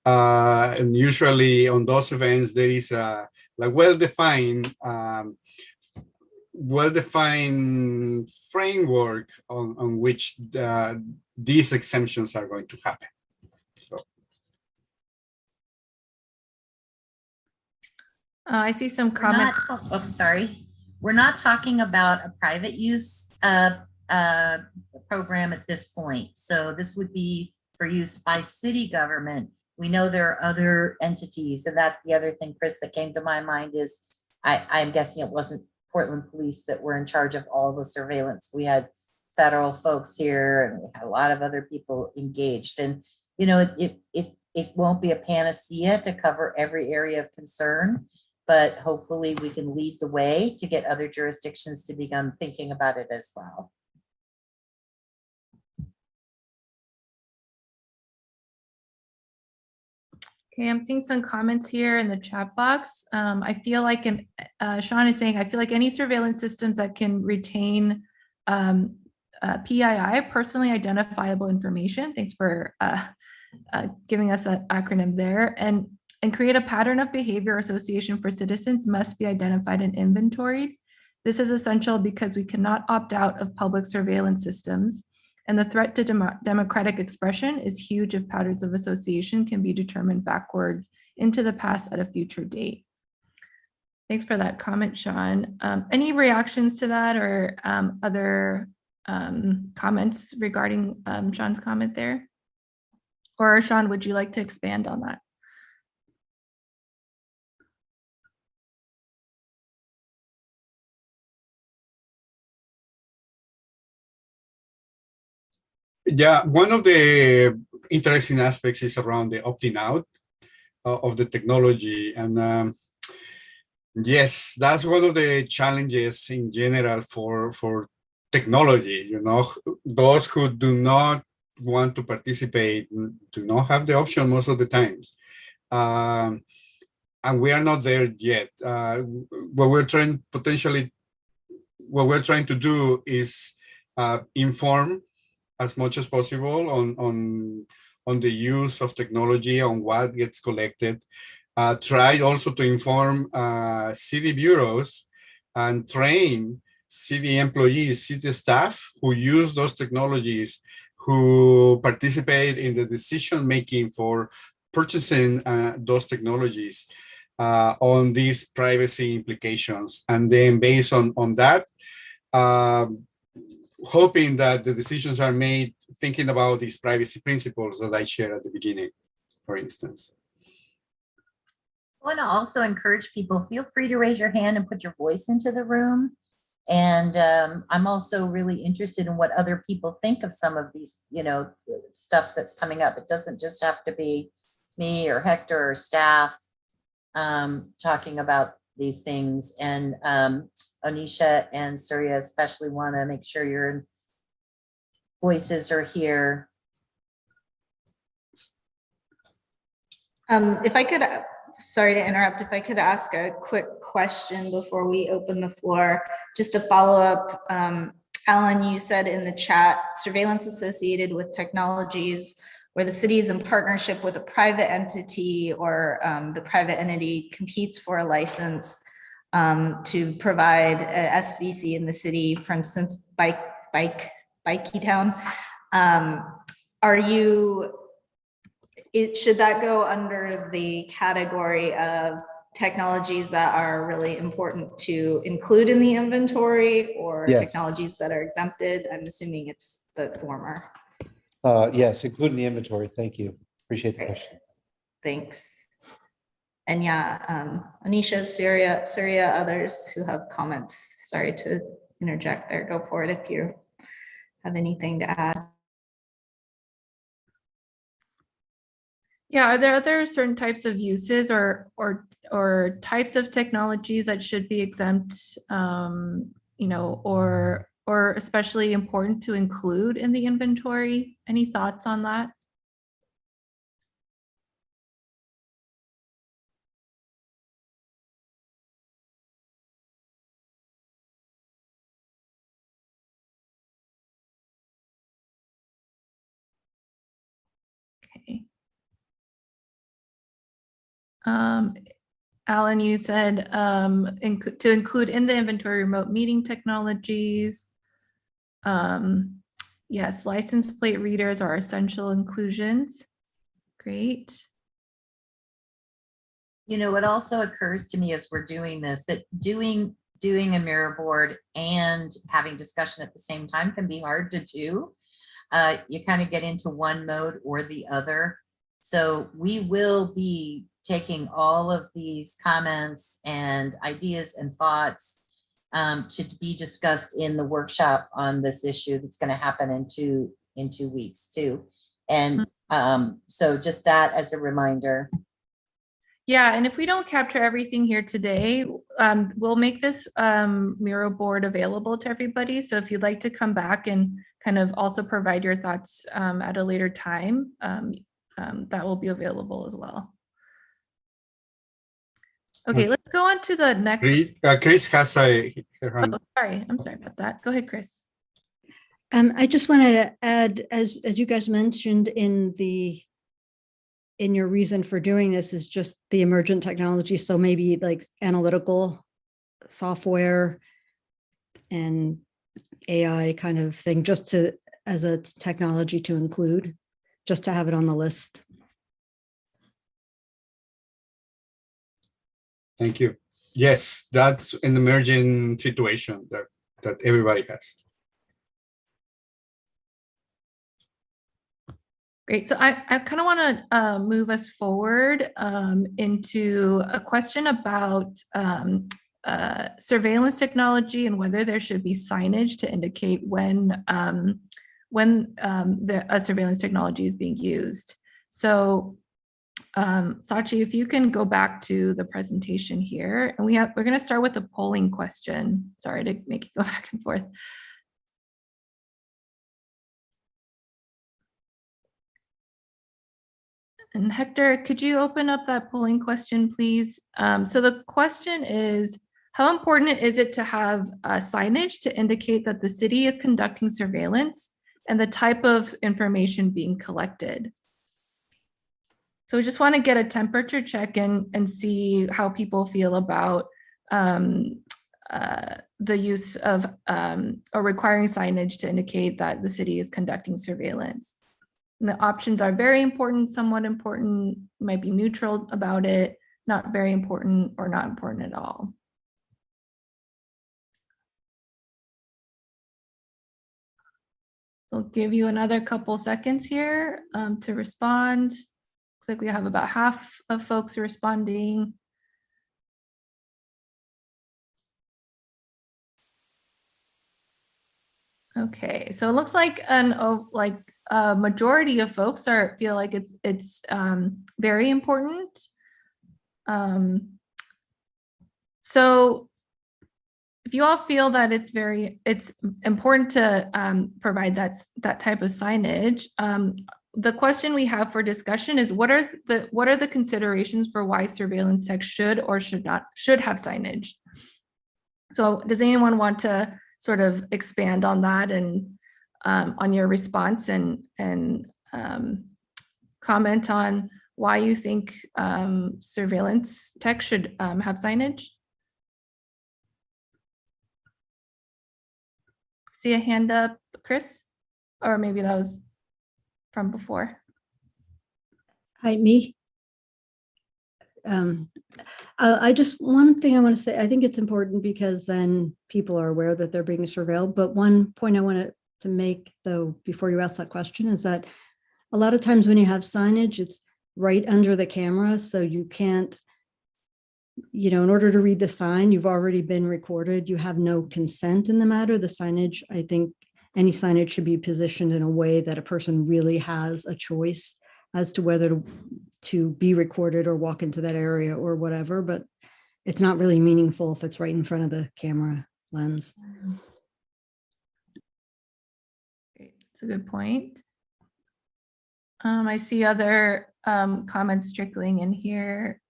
And usually on those events, there is a like well-defined framework on which these exemptions are going to happen. So. I see some comments. Sorry. We're not talking about a private use program at this point. So this would be for use by city government. We know there are other entities, and that's the other thing, Chris, that came to my mind is I'm guessing it wasn't Portland police that were in charge of all the surveillance. We had federal folks here, and we had a lot of other people engaged. And you know, it won't be a panacea to cover every area of concern, but hopefully we can lead the way to get other jurisdictions to begin thinking about it as well. Okay, I'm seeing some comments here in the chat box. I feel like, Sean is saying, I feel like any surveillance systems that can retain PII, personally identifiable information. Thanks for giving us an acronym there. And create a pattern of behavior association for citizens must be identified and inventoried. This is essential because we cannot opt out of public surveillance systems. And the threat to democratic expression is huge if patterns of association can be determined backwards into the past at a future date. Thanks for that comment, Sean. Any reactions to that, or other comments regarding Sean's comment there? Or Sean, would you like to expand on that? Yeah, one of the interesting aspects is around the opting out of the technology. And yes, that's one of the challenges in general for technology. You know, those who do not want to participate do not have the option most of the times. And we are not there yet. what we're trying to do is inform as much as possible on the use of technology, on what gets collected. Try also to inform city bureaus and train city employees, city staff who use those technologies, who participate in the decision-making for purchasing those technologies on these privacy implications. And then based on that, hoping that the decisions are made thinking about these privacy principles that I shared at the beginning, for instance. I want to also encourage people, feel free to raise your hand and put your voice into the room. And I'm also really interested in what other people think of some of these, stuff that's coming up. It doesn't just have to be me or Hector or staff talking about these things. And Onisha and Surya especially want to make sure your voices are here. If I could, sorry to interrupt, if I could ask a quick question before we open the floor, just to follow up. Alan, you said in the chat, surveillance associated with technologies where the city is in partnership with a private entity or the private entity competes for a license to provide a SVC in the city, for instance, Bikey Town. Should that go under the category of technologies that are really important to include in the inventory, or Yes. technologies that are exempted? I'm assuming it's the former. Yes, including the inventory. Thank you. Appreciate the Great. question. Thanks. And yeah, Anisha, Surya, others who have comments. Sorry to interject there. Go for it if you have anything to add. Yeah, are there other certain types of uses or types of technologies that should be exempt, or especially important to include in the inventory? Any thoughts on that? Okay. Alan, you said to include in the inventory remote meeting technologies. Yes, license plate readers are essential inclusions. Great. What also occurs to me as we're doing this, that doing a mirror board and having discussion at the same time can be hard to do. You kind of get into one mode or the other. So we will be taking all of these comments and ideas and thoughts to be discussed in the workshop on this issue that's going to happen in two weeks too. And so just that as a reminder. Yeah, and if we don't capture everything here today, we'll make this Miro board available to everybody. So if you'd like to come back and kind of also provide your thoughts at a later time, that will be available as well. Okay, let's go on to the next. Chris has her hand. Oh, sorry, I'm sorry about that. Go ahead, Chris. I just wanted to add, as you guys mentioned in your reason for doing this, is just the emergent technology. So maybe like analytical software and AI kind of thing, just as a technology to include, just to have it on the list. Thank you. Yes, that's an emerging situation that everybody has. Great. So I kind of want to move us forward into a question about surveillance technology and whether there should be signage to indicate when a surveillance technology is being used. So Sachi, if you can go back to the presentation here, and we're going to start with a polling question. Sorry to make you go back and forth. And Hector, could you open up that polling question, please? So the question is, How important is it to have signage to indicate that the city is conducting surveillance and the type of information being collected? So we just want to get a temperature check and see how people feel about the use of or requiring signage to indicate that the city is conducting surveillance. And the options are very important, somewhat important, might be neutral about it, not very important, or not important at all. So I'll give you another couple seconds here to respond. Looks like we have about half of folks responding. Okay, so it looks like a majority of folks feel like it's very important. So if you all feel that it's important to provide that type of signage, the question we have for discussion is what are the considerations for why surveillance tech should or should have signage? So does anyone want to sort of expand on that and on your response and comment on why you think surveillance tech should have signage? See a hand up, Chris? Or maybe that was from before. Hi, me. I just, one thing I want to say, I think it's important because then people are aware that they're being surveilled. But one point I wanted to make, though, before you ask that question, is that a lot of times when you have signage, it's right under the camera. So you can't, in order to read the sign, you've already been recorded. You have no consent in the matter. The signage, I think any signage should be positioned in a way that a person really has a choice as to whether to be recorded or walk into that area or whatever, but it's not really meaningful if it's right in front of the camera lens. Great. That's a good point. I see other comments trickling in here.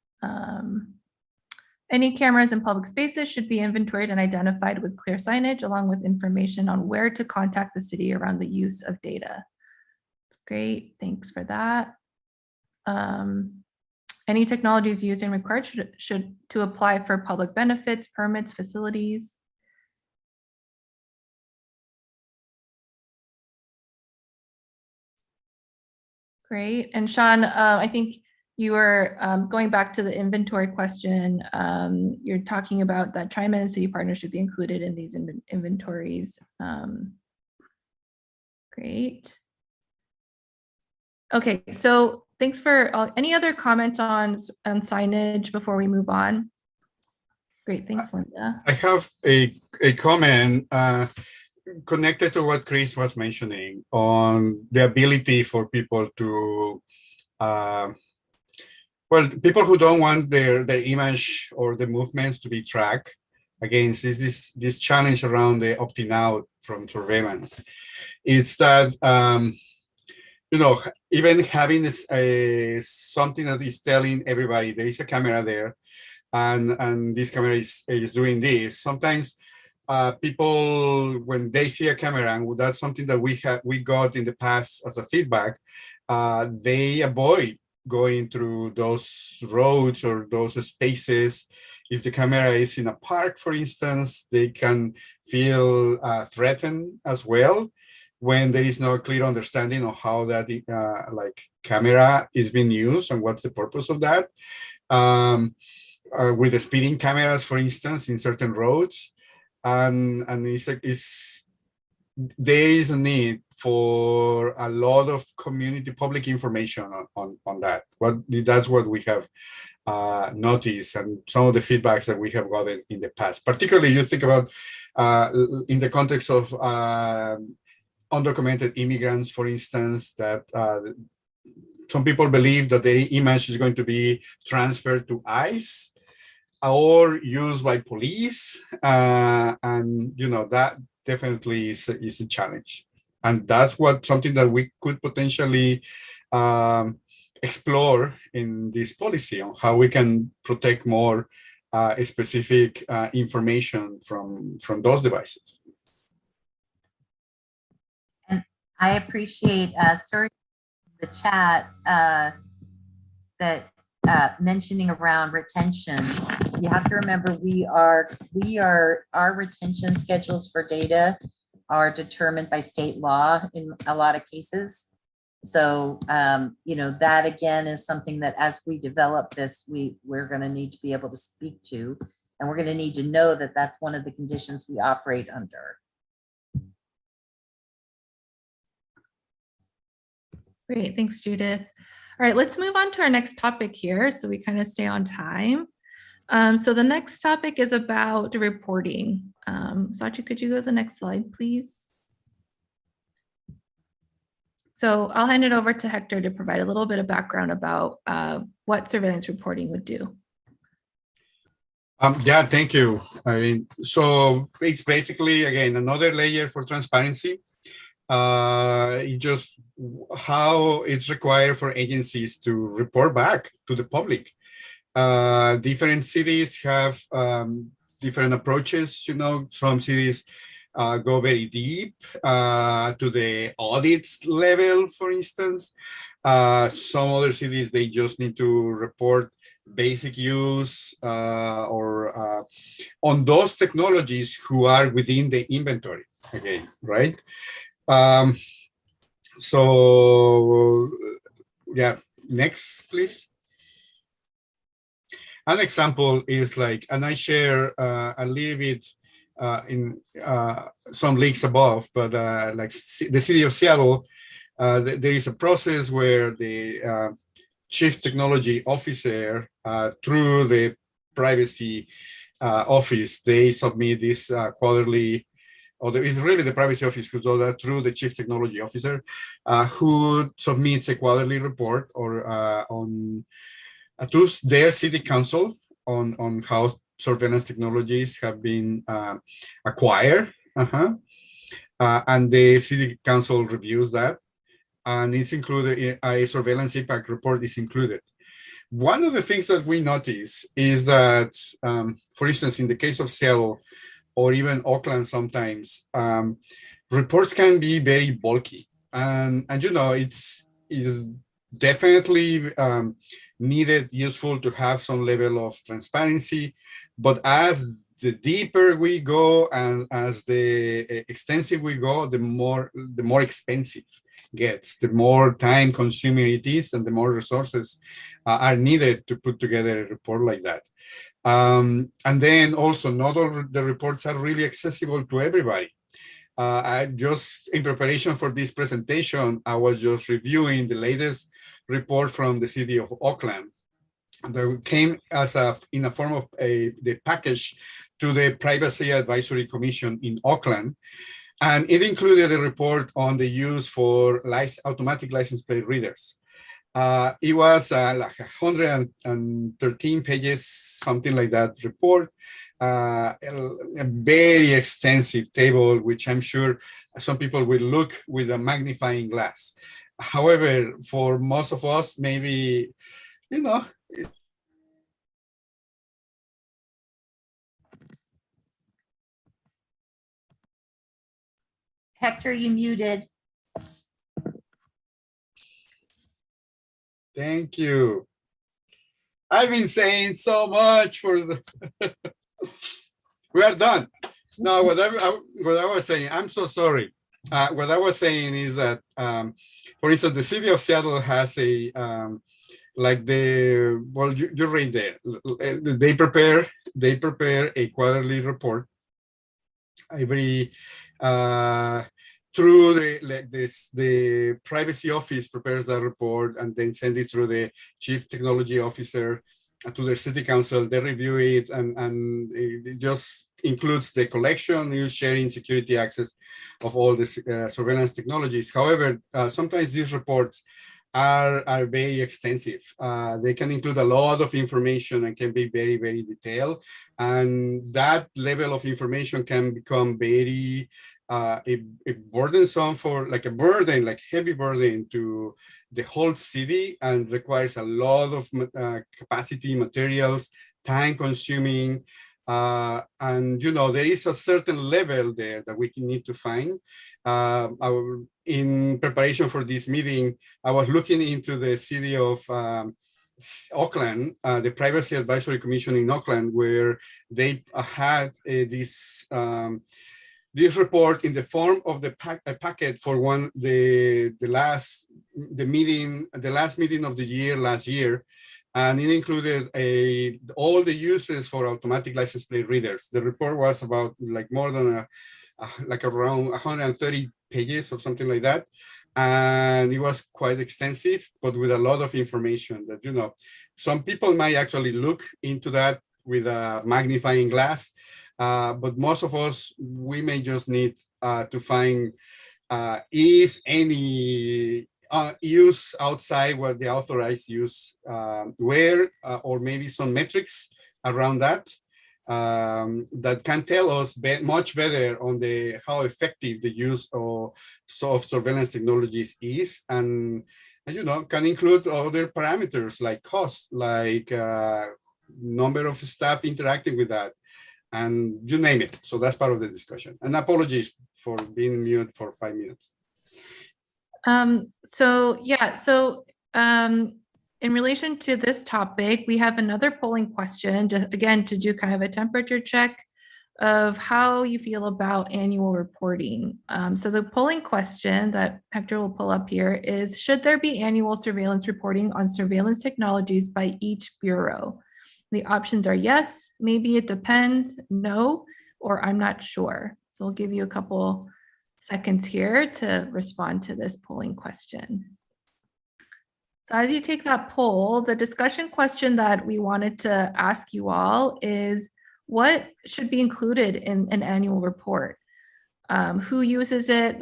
Any cameras in public spaces should be inventoried and identified with clear signage along with information on where to contact the city around the use of data. That's great. Thanks for that. Any technologies used and required should to apply for public benefits, permits, facilities. Great. And Sean, I think you were going back to the inventory question. You're talking about that TriMet and city partners should be included in these inventories. Great. Okay, so thanks for any other comments on signage before we move on? Great, thanks, Linda. I have a comment connected to what Chris was mentioning on the ability for people to, people who don't want their image or the movements to be tracked against this challenge around the opting out from surveillance. It's that, even having this something that is telling everybody there is a camera there, and this camera is doing this. Sometimes people, when they see a camera, and that's something that we got in the past as a feedback, they avoid going through those roads or those spaces. If the camera is in a park, for instance, they can feel threatened as well when there is no clear understanding of how that camera is being used and what's the purpose of that. With the speeding cameras, for instance, in certain roads, and there is a need for a lot of community public information on that. That's what we have noticed, and some of the feedbacks that we have gotten in the past. Particularly, you think about in the context of undocumented immigrants, for instance, that some people believe that their image is going to be transferred to ICE or used by police, and that definitely is a challenge, and that's something that we could potentially explore in this policy on how we can protect more specific information from those devices. And I appreciate Surya in the chat that mentioning around retention. You have to remember our retention schedules for data are determined by state law in a lot of cases. So, that again is something that as we develop this, we're going to need to be able to speak to, and we're going to need to know that that's one of the conditions we operate under. Great, thanks, Judith. All right, let's move on to our next topic here so we kind of stay on time. So the next topic is about the reporting. Sachi, could you go to the next slide, please? So I'll hand it over to Hector to provide a little bit of background about what surveillance reporting would do. Yeah, thank you. I mean, so it's basically, again, another layer for transparency. Just how it's required for agencies to report back to the public. Different cities have different approaches. Some cities go very deep to the audits level, for instance. Some other cities, they just need to report basic use or on those technologies who are within the inventory, again, right? So, yeah, next, please. An example is and I share a little bit in some links above, but the city of Seattle, there is a process where the chief technology officer, through the privacy office, they submit this quarterly, or it's really the privacy office who does that through the chief technology officer, who submits a quarterly report or to their city council on how surveillance technologies have been acquired. And the city council reviews that, and it's included, a surveillance impact report is included. One of the things that we notice is that, for instance, in the case of Seattle or even Oakland, sometimes reports can be very bulky, and it's definitely needed, useful to have some level of transparency. But as the deeper we go and as the extensive we go, the more expensive gets, the more time consuming it is, and the more resources are needed to put together a report like that. And then also, not all the reports are really accessible to everybody. I just, in preparation for this presentation, I was just reviewing the latest report from the city of Oakland that came in a form of the package to the Privacy Advisory Commission in Oakland. And it included a report on the use for automatic license plate readers. It was 113 pages, something like that report. A very extensive table, which I'm sure some people will look with a magnifying glass. However, for most of us, maybe, Hector, you muted. Thank you. I've been saying so much for the we are done. No, what I was saying, I'm so sorry. What I was saying is that, for instance, the city of Seattle has a, you're right there. They prepare a quarterly report every, through the privacy office prepares that report and then send it through the chief technology officer to their city council. They review it, and it just includes the collection, use, sharing, security, access of all the surveillance technologies. However, sometimes these reports are very extensive. They can include a lot of information and can be very, very detailed. And that level of information can become very burdensome heavy burden to the whole city, and requires a lot of capacity, materials, time consuming. And, you know, there is a certain level there that we need to find. In preparation for this meeting, I was looking into the city of Auckland, the Privacy Advisory Commission in Auckland, where they had this report in the form of a packet for the last meeting of the year last year. And it included all the uses for automatic license plate readers. The report was about like more than like around 130 pages or something like that. And it was quite extensive, but with a lot of information that, you know, some people might actually look into that with a magnifying glass. But most of us, we may just need to find if any use outside what the authorized use were, or maybe some metrics around that that can tell us much better on how effective the use of surveillance technologies is, and you know, can include other parameters like cost, like number of staff interacting with that, and you name it. So that's part of the discussion. And apologies for being mute for 5 minutes. In relation to this topic, we have another polling question, just again, to do kind of a temperature check of how you feel about annual reporting. So the polling question that Hector will pull up here is, should there be annual surveillance reporting on surveillance technologies by each bureau? The options are yes, maybe it depends, no, or I'm not sure. So we'll give you a couple seconds here to respond to this polling question. So as you take that poll, the discussion question that we wanted to ask you all is, what should be included in an annual report? Who uses it?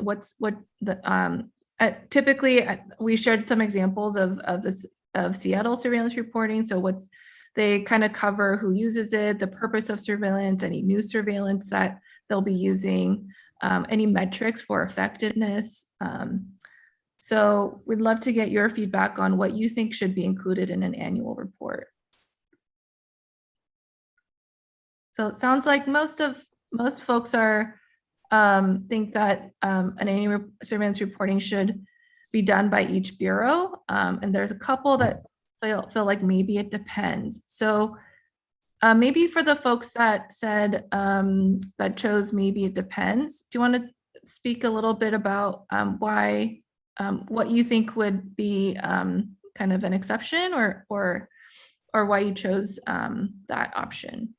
Typically, we shared some examples of Seattle surveillance reporting. So they kind of cover who uses it, the purpose of surveillance, any new surveillance that they'll be using, any metrics for effectiveness. So we'd love to get your feedback on what you think should be included in an annual report. So it sounds like most folks are think that an annual surveillance reporting should be done by each bureau, and there's a couple that feel like maybe it depends. So maybe for the folks that said that chose maybe it depends, do you want to speak a little bit about why? What you think would be kind of an exception, or why you chose that option?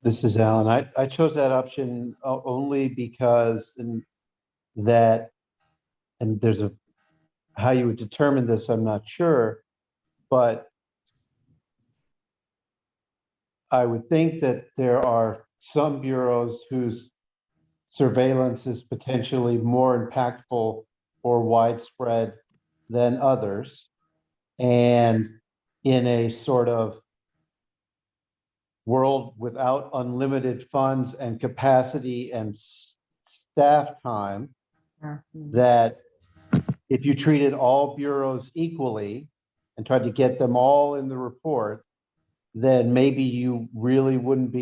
This is Alan. I chose that option only because there's how you would determine this, I'm not sure, but I would think that there are some bureaus whose surveillance is potentially more impactful or widespread than others. And in a sort of world without unlimited funds and capacity and staff time, that if you treated all bureaus equally and tried to get them all in the report, then maybe you really wouldn't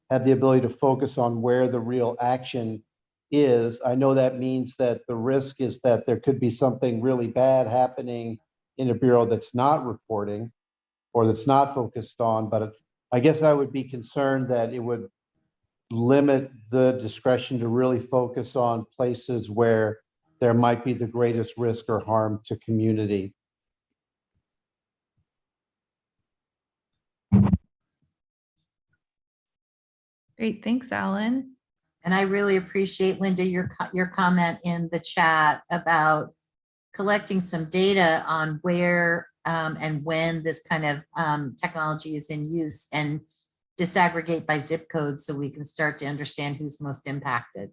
have the ability to focus on where the real action is. I know that means that the risk is that there could be something really bad happening in a bureau that's not reporting or that's not focused on, but I guess I would be concerned that it would limit the discretion to really focus on places where there might be the greatest risk or harm to community. Great, thanks, Alan. And I really appreciate, Linda, your comment in the chat about collecting some data on where and when this kind of technology is in use, and disaggregate by zip codes so we can start to understand who's most impacted.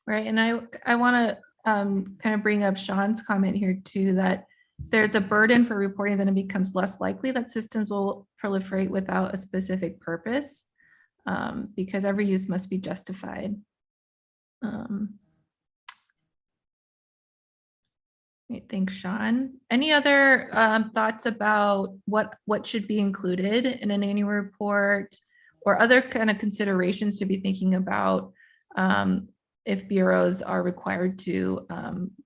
Right, and I want to kind of bring up Sean's comment here too, that there's a burden for reporting, then it becomes less likely that systems will proliferate without a specific purpose. because every use must be justified. Great, thanks, Sean. Any other thoughts about what should be included in an annual report, or other kind of considerations to be thinking about if bureaus are required to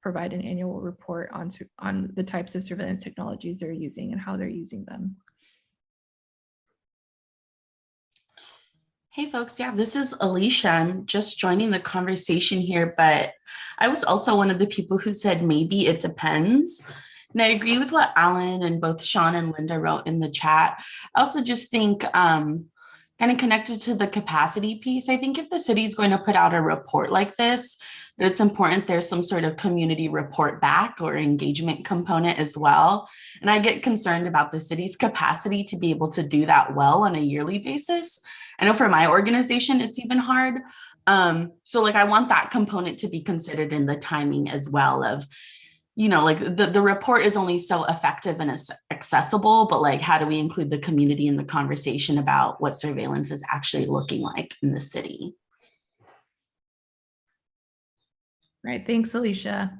provide an annual report on the types of surveillance technologies they're using and how they're using them? Hey folks, yeah, this is Alicia. I'm just joining the conversation here, but I was also one of the people who said maybe it depends. And I agree with what Alan and both Sean and Linda wrote in the chat. I also just think kind of connected to the capacity piece, I think if the city is going to put out a report like this, that it's important there's some sort of community report back or engagement component as well. And I get concerned about the city's capacity to be able to do that well on a yearly basis. I know for my organization, it's even hard. So like, I want that component to be considered in the timing as well of, you know, like the report is only so effective and accessible, but like, how do we include the community in the conversation about what surveillance is actually looking like in the city? Right, thanks, Alicia.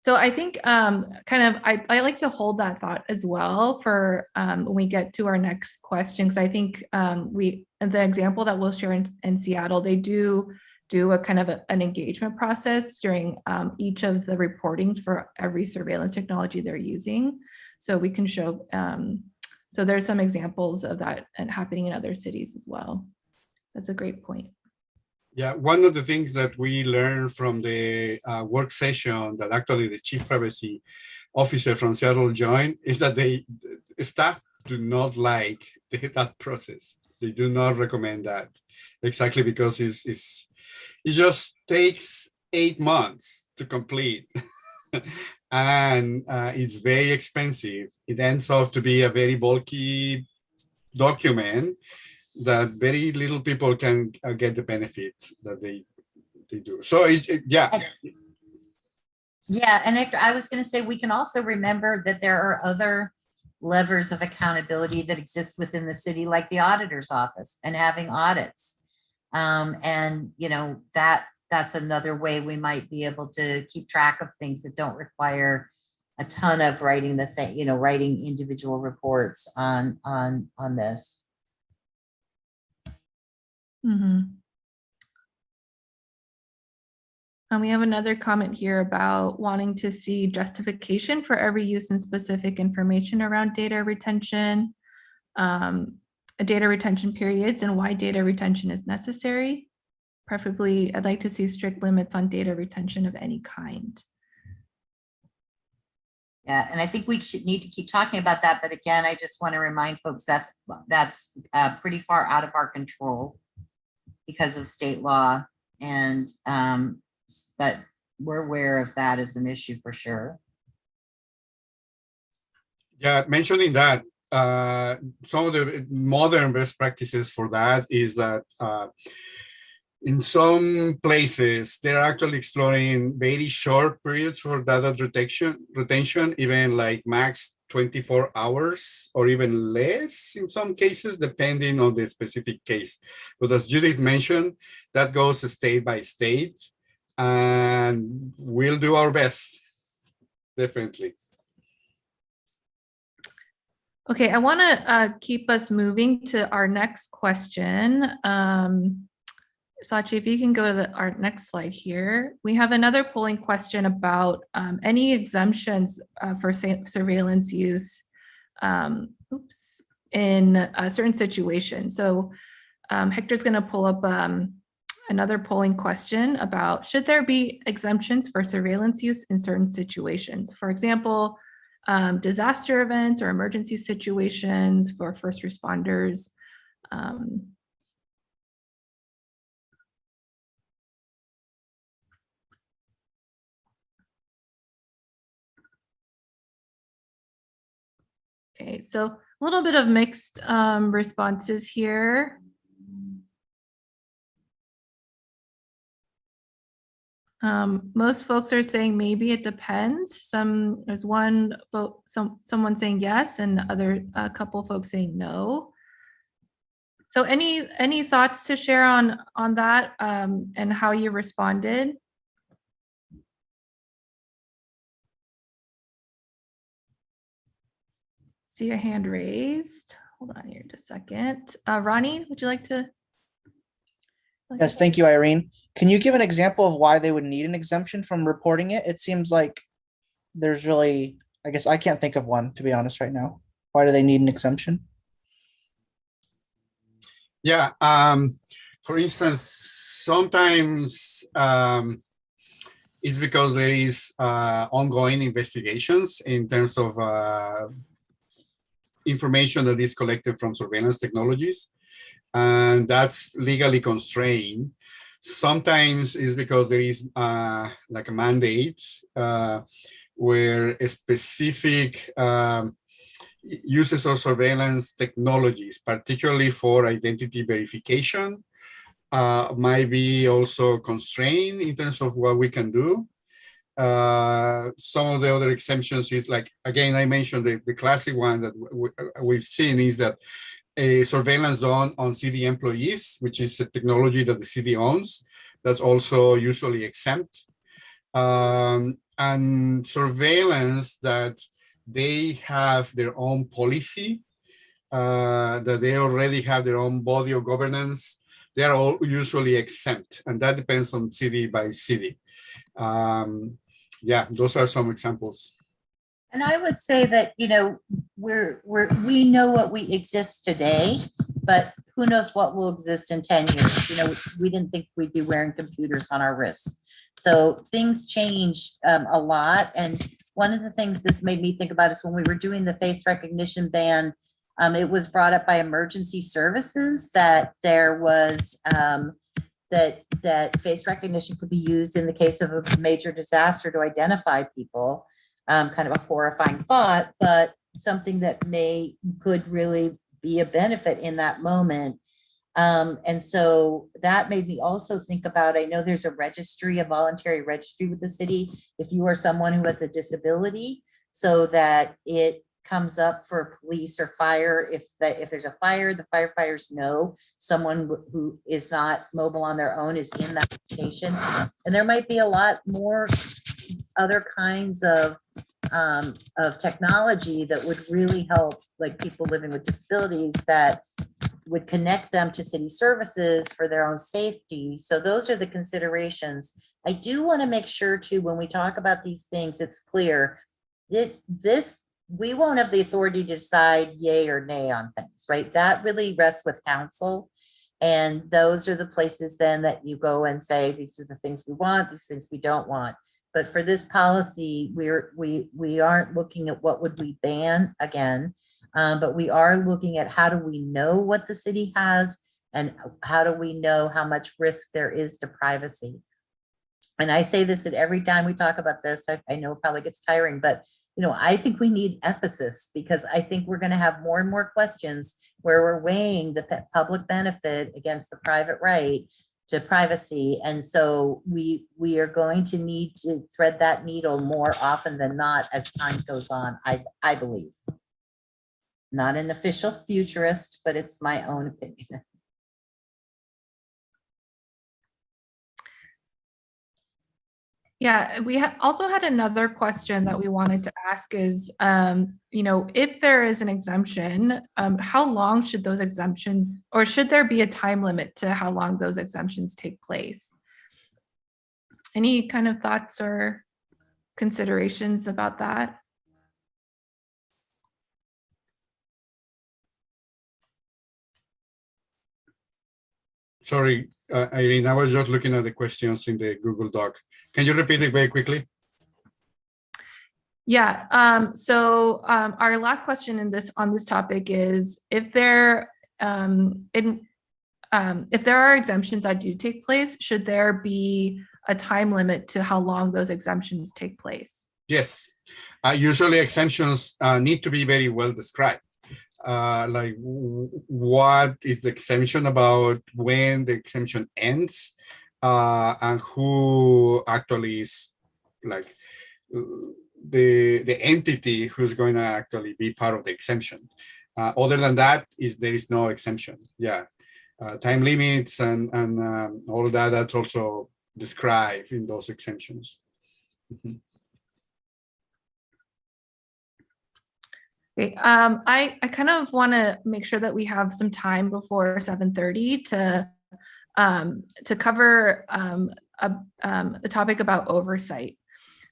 So I think I like to hold that thought as well for when we get to our next question, because I think the example that we'll share in Seattle, they do a kind of an engagement process during each of the reportings for every surveillance technology they're using. So we can show, so there's some examples of that and happening in other cities as well. That's a great point. Yeah, one of the things that we learned from the work session that actually the chief privacy officer from Seattle joined is that the staff do not like that process. They do not recommend that, exactly because it just takes 8 months to complete. And it's very expensive. It ends up to be a very bulky document that very little people can get the benefit that they do. So yeah. Yeah, and Hector, I was going to say, we can also remember that there are other levers of accountability that exist within the city, like the auditor's office and having audits. And you know, that's another way we might be able to keep track of things that don't require a ton of writing the same, you know, writing individual reports on this. Mm-hmm. And we have another comment here about wanting to see justification for every use and specific information around data retention, data retention periods, and why data retention is necessary. Preferably, I'd like to see strict limits on data retention of any kind. Yeah, and I think we need to keep talking about that. But again, I just want to remind folks that's pretty far out of our control because of state law, and but we're aware of that as an issue for sure. Yeah, mentioning that, some of the modern best practices for that is that in some places, they're actually exploring very short periods for data retention, even like max 24 hours or even less in some cases, depending on the specific case. But as Judith mentioned, that goes state by state, and we'll do our best, definitely. Okay, I want to keep us moving to our next question. Sachi, if you can go to our next slide here. We have another polling question about any exemptions for surveillance use in a certain situation. So Hector's going to pull up another polling question about, should there be exemptions for surveillance use in certain situations? For example, disaster events or emergency situations for first responders. Okay, so a little bit of mixed responses here. Most folks are saying maybe it depends. There's one vote, someone saying yes, and a couple folks saying no. So any thoughts to share on that and how you responded? See a hand raised. Hold on here just a second. Ronnie, would you like to? Yes, thank you, Irene. Can you give an example of why they would need an exemption from reporting it? It seems like there's really, I guess I can't think of one, to be honest, right now. Why do they need an exemption? Yeah. For instance, sometimes it's because there is ongoing investigations in terms of information that is collected from surveillance technologies, and that's legally constrained. Sometimes it's because there is like a mandate where a specific uses of surveillance technologies, particularly for identity verification, might be also constrained in terms of what we can do. Some of the other exemptions is like, again, I mentioned the classic one that we've seen is that a surveillance done on city employees, which is a technology that the city owns, that's also usually exempt. And surveillance that they have their own policy, that they already have their own body of governance, they are all usually exempt, and that depends on city by city. Yeah, those are some examples. And I would say that, you know, we know what we exist today, but who knows what will exist in 10 years. You know, we didn't think we'd be wearing computers on our wrists. So things change a lot. And one of the things this made me think about is when we were doing the face recognition ban, it was brought up by emergency services that there was that face recognition could be used in the case of a major disaster to identify people. Kind of a horrifying thought, but something that could really be a benefit in that moment. And so that made me also think about, I know there's a registry, a voluntary registry with the city, if you are someone who has a disability, so that it comes up for police or fire. If there's a fire, the firefighters know someone who is not mobile on their own is in that location. And there might be a lot more other kinds of technology that would really help, like people living with disabilities, that would connect them to city services for their own safety. So those are the considerations. I do want to make sure too, when we talk about these things, it's clear that we won't have the authority to decide yay or nay on things, right? That really rests with council. And those are the places then that you go and say, these are the things we want, these things we don't want. But for this policy, we aren't looking at what would we ban again, but we are looking at how do we know what the city has and how do we know how much risk there is to privacy. And I say this at every time we talk about this. I know it probably gets tiring, but you know, I think we need ethicists, because I think we're going to have more and more questions where we're weighing the public benefit against the private right to privacy. And so we are going to need to thread that needle more often than not as time goes on, I believe. Not an official futurist, but it's my own opinion. Yeah, we also had another question that we wanted to ask is, you know, if there is an exemption, how long should those exemptions, or should there be a time limit to how long those exemptions take place? Any kind of thoughts or considerations about that? Sorry, Irene, I was just looking at the questions in the Google Doc. Can you repeat it very quickly? Yeah, so our last question on this topic is, if there are exemptions that do take place, should there be a time limit to how long those exemptions take place? Yes, usually exemptions need to be very well described. Like what is the exemption about, when the exemption ends, and who actually is like the entity who's going to actually be part of the exemption. Other than that, there is no exemption. Yeah. time limits and all of that. That's also described in those exemptions. Mhm. Okay, I kind of want to make sure that we have some time before 7:30 to cover a topic about oversight.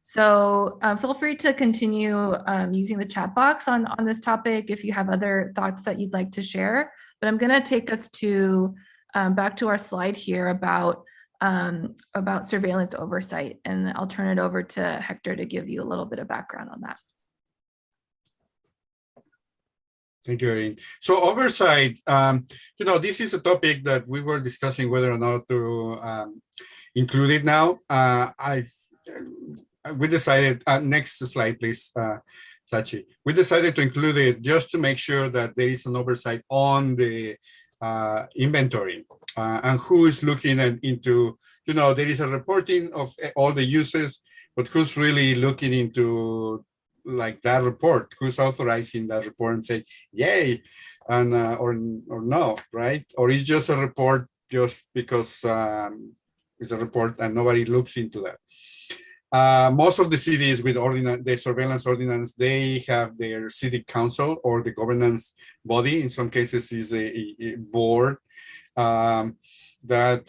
So feel free to continue using the chat box on this topic if you have other thoughts that you'd like to share. But I'm going to take us to back to our slide here about surveillance oversight, and I'll turn it over to Hector to give you a little bit of background on that. Thank you, Erin. So oversight, this is a topic that we were discussing whether or not to include it now. We decided, next slide, please, Sachi. We decided to include it just to make sure that there is an oversight on the inventory and who is looking into, there is a reporting of all the uses, but who's really looking into like that report, who's authorizing that report and say yay and or no, right? Or it's just a report just because it's a report and nobody looks into that. Most of the cities with the surveillance ordinance, they have their city council or the governance body. In some cases is a board that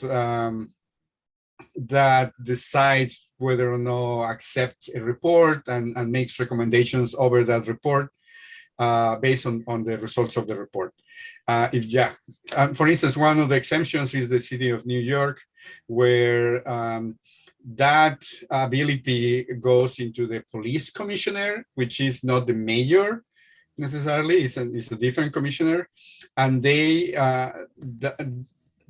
decides whether or not accept a report and makes recommendations over that report based on the results of the report. For instance, one of the exemptions is the city of New York, where that ability goes into the police commissioner, which is not the mayor necessarily, it's a different commissioner. And they, that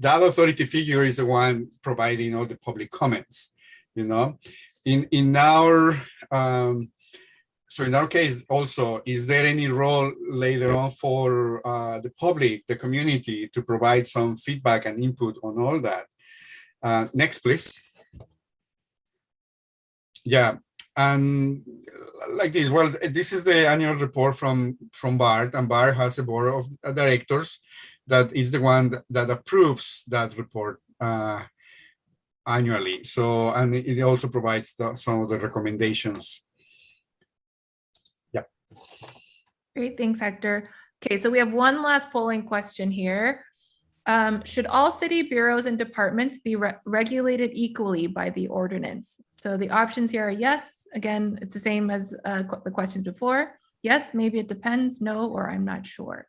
authority figure is the one providing all the public comments. In our so in our case also, is there any role later on for the public, the community, to provide some feedback and input on all that? Next, please. Yeah, and like this. Well, this is the annual report from BART, and BART has a board of directors that is the one that approves that report annually. So, and it also provides some of the recommendations. Yeah. Great, thanks, Hector. Okay, so we have one last polling question here. Should all city bureaus and departments be regulated equally by the ordinance? So the options here are yes. Again, it's the same as the questions before. Yes, maybe it depends, no, or I'm not sure.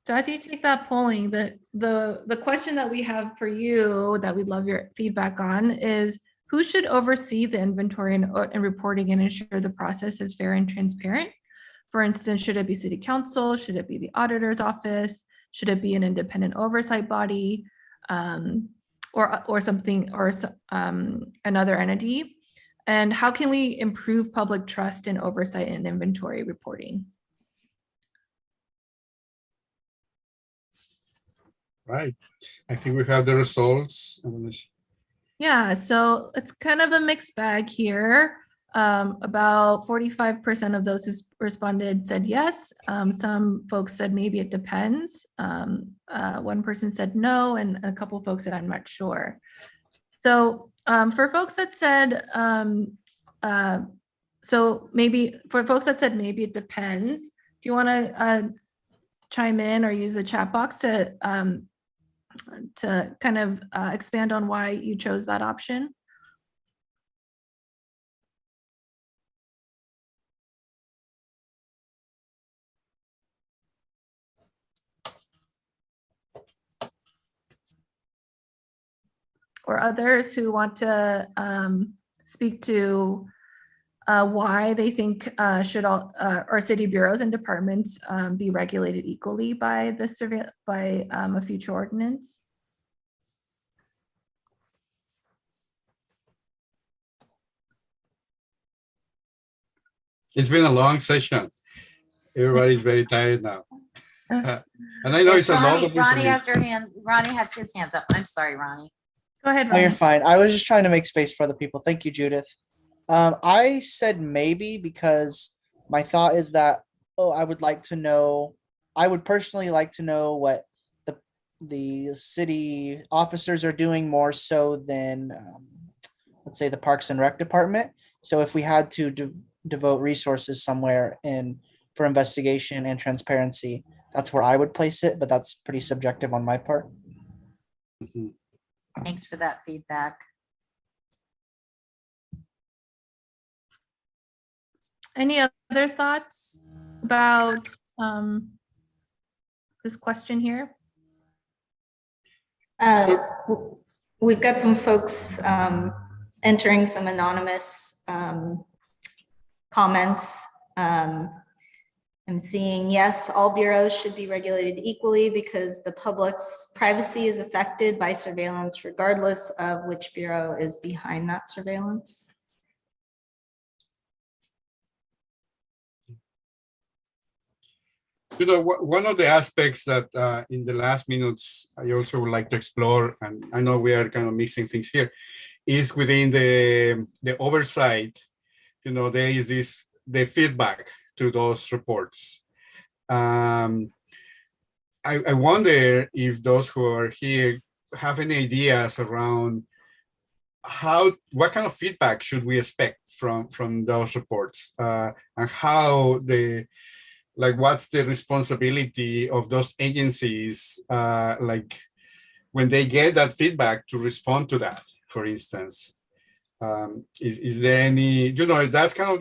So as you take that polling, the question that we have for you that we'd love your feedback on is, who should oversee the inventory and reporting and ensure the process is fair and transparent? For instance, should it be city council? Should it be the auditor's office? Should it be an independent oversight body or something, or another entity? And how can we improve public trust in oversight and inventory reporting? Right. I think we have the results. Yeah, so it's kind of a mixed bag here. About 45% of those who responded said yes. Some folks said maybe it depends. One person said no, and a couple of folks said I'm not sure. So for folks that said, maybe it depends, do you want to chime in or use the chat box to kind of expand on why you chose that option? Or others who want to speak to why they think should all our city bureaus and departments be regulated equally by a future ordinance? It's been a long session. Everybody's very tired now. And I know it's a lot of Ronnie has her hand. Ronnie has his hands up. I'm sorry, Ronnie. Go ahead, No, you're Ronnie. fine. I was just trying to make space for other people. Thank you, Judith. I said maybe because my thought is that I would like to know, I would personally like to know what the city officers are doing more so than, let's say, the Parks and Rec Department. So if we had to devote resources somewhere for investigation and transparency, that's where I would place it, but that's pretty subjective on my part. Mhm. Thanks for that feedback. Any other thoughts about this question here? We've got some folks entering some anonymous comments. I'm seeing, yes, all bureaus should be regulated equally because the public's privacy is affected by surveillance regardless of which bureau is behind that surveillance. You know, one of the aspects that in the last minutes, I also would like to explore, and I know we are kind of mixing things here, is within the oversight, you know, there is the feedback to those reports. I wonder if those who are here have any ideas around what kind of feedback should we expect from those reports, and how what's the responsibility of those agencies, like when they get that feedback, to respond to that, for instance. Is there any, you know, that's kind of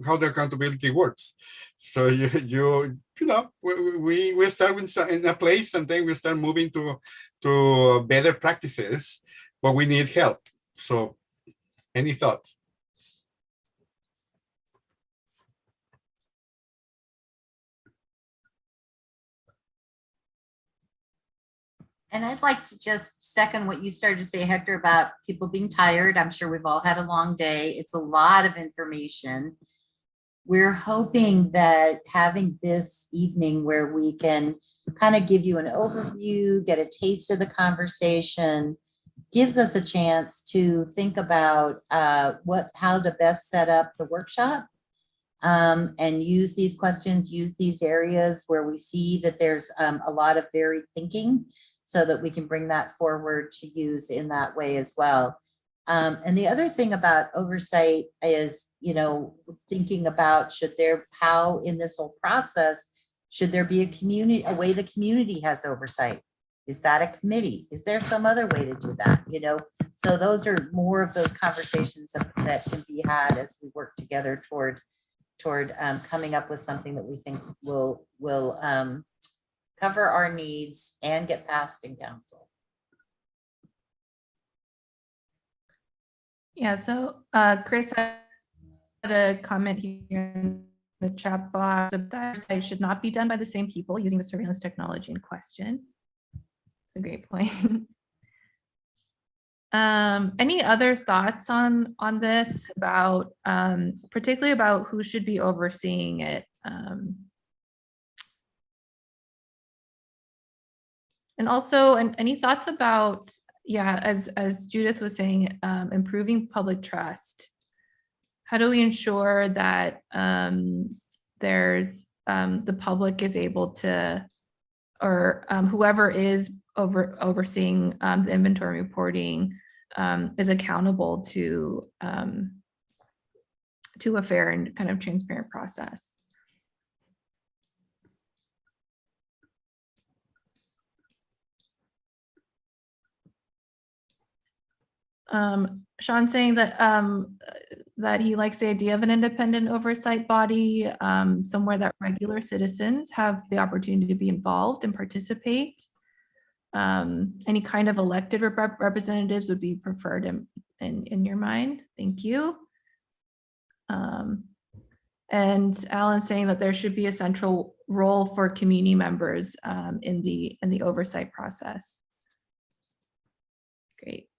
how the accountability works. So you know, we start in a place, and then we start moving to better practices, but we need help. So any thoughts? And I'd like to just second what you started to say, Hector, about people being tired. I'm sure we've all had a long day. It's a lot of information. We're hoping that having this evening where we can kind of give you an overview, get a taste of the conversation, gives us a chance to think about how to best set up the workshop, and use these questions, use these areas where we see that there's a lot of varied thinking, so that we can bring that forward to use in that way as well. And the other thing about oversight is, you know, thinking about how in this whole process, should there be a way the community has oversight? Is that a committee? Is there some other way to do that? You know, so those are more of those conversations that can be had as we work together toward coming up with something that we think will cover our needs and get passed in council. Yeah, so Chris had a comment here in the chat box that it should not be done by the same people using the surveillance technology in question. It's a great point. Any other thoughts on this about particularly about who should be overseeing it? And also, any thoughts about, yeah, as Judith was saying, improving public trust. How do we ensure that there's the public is able to, or whoever is overseeing the inventory reporting is accountable to a fair and kind of transparent process? Sean saying that that he likes the idea of an independent oversight body, somewhere that regular citizens have the opportunity to be involved and participate. Any kind of elected representatives would be preferred in your mind. Thank you. And Alan saying that there should be a central role for community members in the oversight process. Great.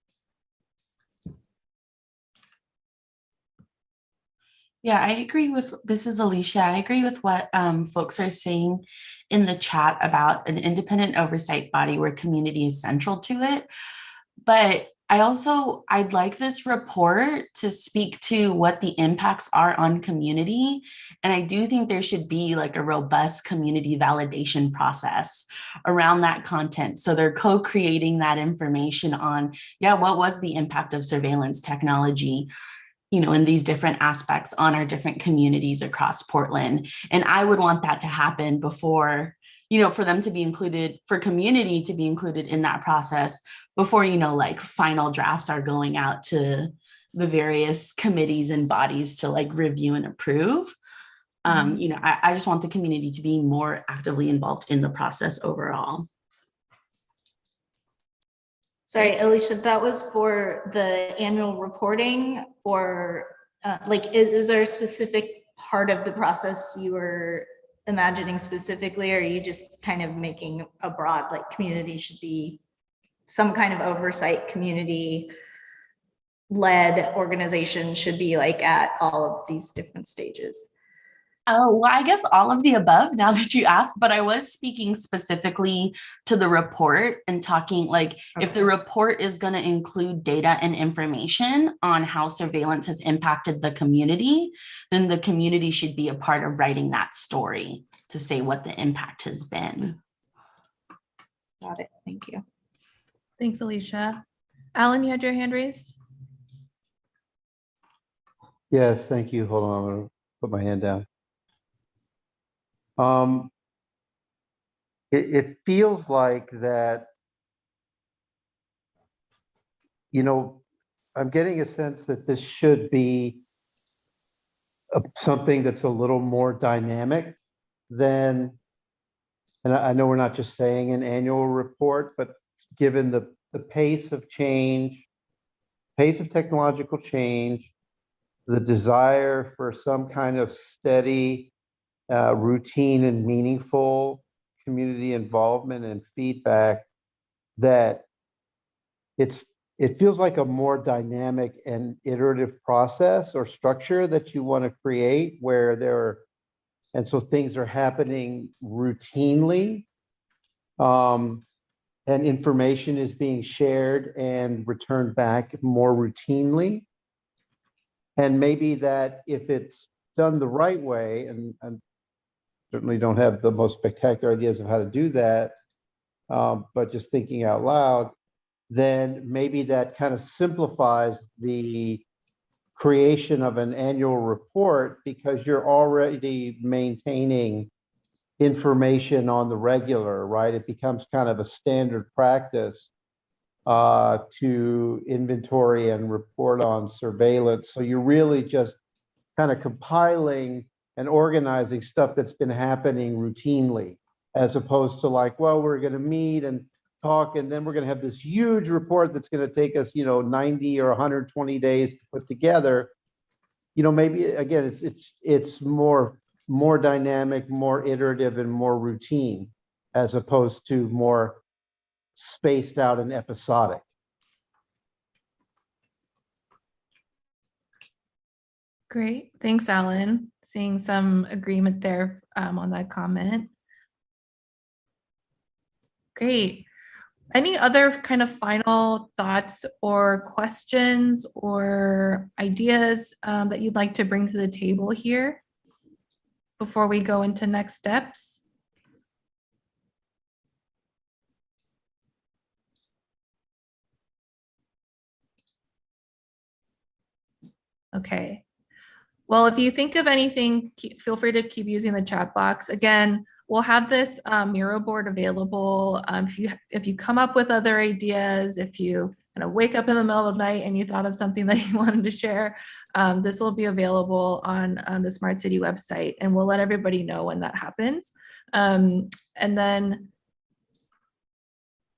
Yeah, I agree with, this is Alicia. I agree with what folks are saying in the chat about an independent oversight body where community is central to it. But I'd like this report to speak to what the impacts are on community. And I do think there should be like a robust community validation process around that content. So they're co-creating that information on, yeah, what was the impact of surveillance technology, you know, in these different aspects on our different communities across Portland. And I would want that to happen before, you know, for them to be included, for community to be included in that process before, you know, like final drafts are going out to the various committees and bodies to like review and approve. You know, I just want the community to be more actively involved in the process overall. Sorry, Alicia, that was for the annual reporting, or like, is there a specific part of the process you were imagining specifically, or are you just kind of making a broad, like, community should be some kind of oversight, community led organization should be like at all of these different stages? Oh, well, I guess all of the above now that you ask, but I was speaking specifically to the report and talking like if the report is going to include data and information on how surveillance has impacted the community, then the community should be a part of writing that story to say what the impact has been. Got it. Thank you. Thanks, Alicia. Alan, you had your hand raised? Yes, thank you. Hold on, I'm gonna put my hand down. It feels like that, you know, I'm getting a sense that this should be something that's a little more dynamic than, and I know we're not just saying an annual report, but given the pace of change, pace of technological change, the desire for some kind of steady, routine and meaningful community involvement and feedback, that it feels like a more dynamic and iterative process or structure that you want to create where and so things are happening routinely, and information is being shared and returned back more routinely. And maybe that if it's done the right way, and certainly don't have the most spectacular ideas of how to do that, but just thinking out loud, then maybe that kind of simplifies the creation of an annual report because you're already maintaining information on the regular, right? It becomes kind of a standard practice to inventory and report on surveillance. So you're really just kind of compiling and organizing stuff that's been happening routinely, as opposed to like, well, we're going to meet and talk, and then we're going to have this huge report that's going to take us, you know, 90 or 120 days to put together. You know, maybe again, it's more dynamic, more iterative, and more routine, as opposed to more spaced out and episodic. Great. Thanks, Alan. Seeing some agreement there on that comment. Great. Any other kind of final thoughts or questions or ideas that you'd like to bring to the table here before we go into next steps? Okay. Well, if you think of anything, feel free to keep using the chat box. Again, we'll have this Miro board available. If you come up with other ideas, if you kind of wake up in the middle of the night and you thought of something that you wanted to share, this will be available on the Smart City website, and we'll let everybody know when that happens. And then,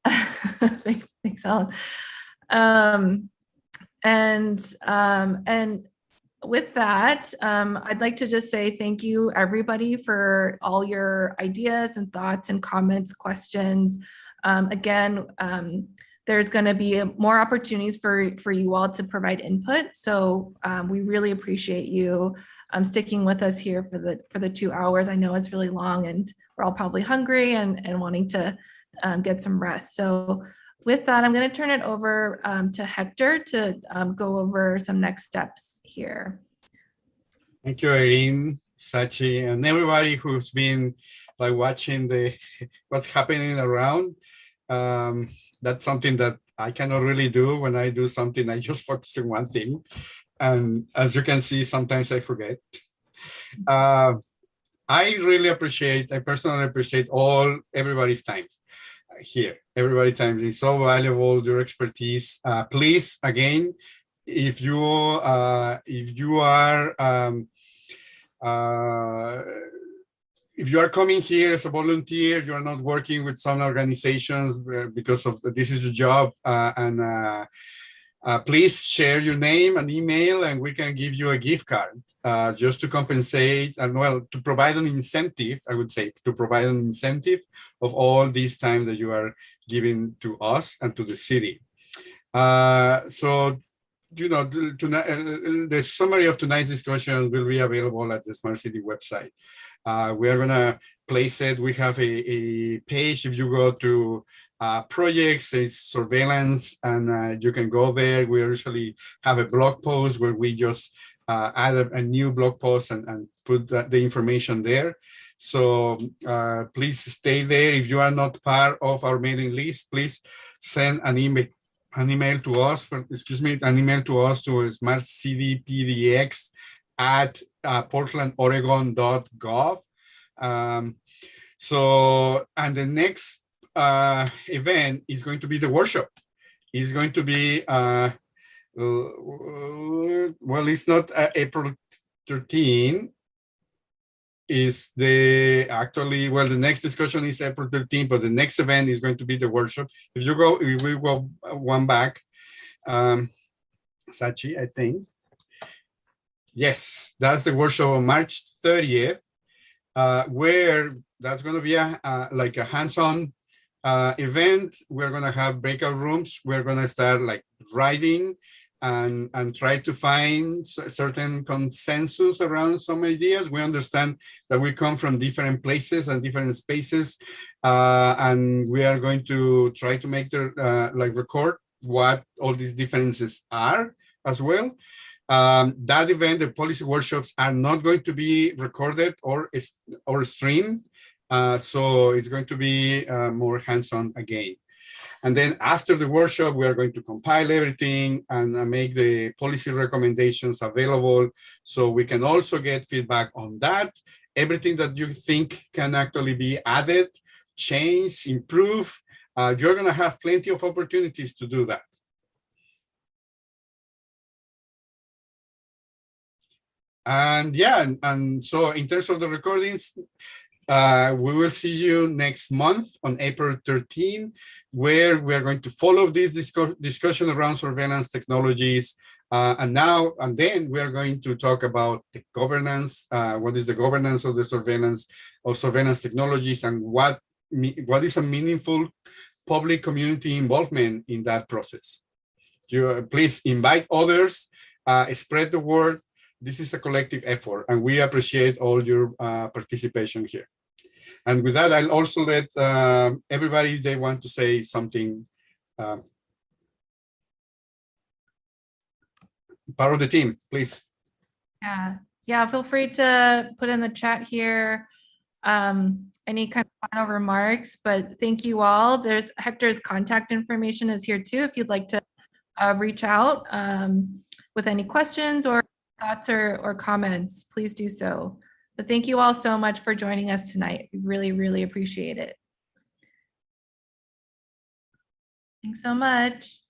thanks, Alan. And with that, I'd like to just say thank you, everybody, for all your ideas and thoughts and comments, questions. Again, there's going to be more opportunities for you all to provide input. So we really appreciate you sticking with us here for the 2 hours. I know it's really long, and we're all probably hungry and wanting to get some rest. So with that, I'm going to turn it over to Hector to go over some next steps here. Thank you, Irene, Sachi, and everybody who's been like watching what's happening around. That's something that I cannot really do. When I do something, I just focus on one thing. And as you can see, sometimes I forget. I personally appreciate everybody's time here. Everybody's time is so valuable, your expertise. Please, again, if you are coming here as a volunteer, you are not working with some organizations because of this is your job, please share your name and email, and we can give you a gift card just to compensate and to provide an incentive. I would say to provide an incentive of all this time that you are giving to us and to the city. So, the summary of tonight's discussion will be available at the Smart City website. We are gonna place it. We have a page. If you go to projects, it's surveillance, and you can go there. We usually have a blog post where we just add a new blog post and put the information there. So please stay there. If you are not part of our mailing list, please send an email to us. An email to us to smartcitypdx@portlandoregon.gov. And the next event is going to be the workshop. It's going to be it's not April 13. The next discussion is April 13, but the next event is going to be the workshop. If we go one back, Sachi, I think. Yes, that's the workshop on March 30th, where that's going to be like a hands-on event. We're going to have breakout rooms. We're going to start like writing and try to find certain consensus around some ideas. We understand that we come from different places and different spaces, and we are going to try to make record what all these differences are as well. That event, the policy workshops, are not going to be recorded or streamed, so it's going to be more hands-on again. And then after the workshop, we are going to compile everything and make the policy recommendations available, so we can also get feedback on that. Everything that you think can actually be added, changed, improved, you're going to have plenty of opportunities to do that. And so in terms of the recordings, we will see you next month on April 13, where we are going to follow this discussion around surveillance technologies. And then we are going to talk about the governance. What is the governance of the surveillance technologies, and what is a meaningful public community involvement in that process. Please invite others, spread the word. This is a collective effort, and we appreciate all your participation here. And with that, I'll also let everybody, if they want to say something, part of the team, please. Yeah, feel free to put in the chat here any kind of final remarks, but thank you all. There's Hector's contact information is here too, if you'd like to reach out with any questions or thoughts or comments, please do so. But thank you all so much for joining us tonight. We really, really appreciate it. Thanks so much.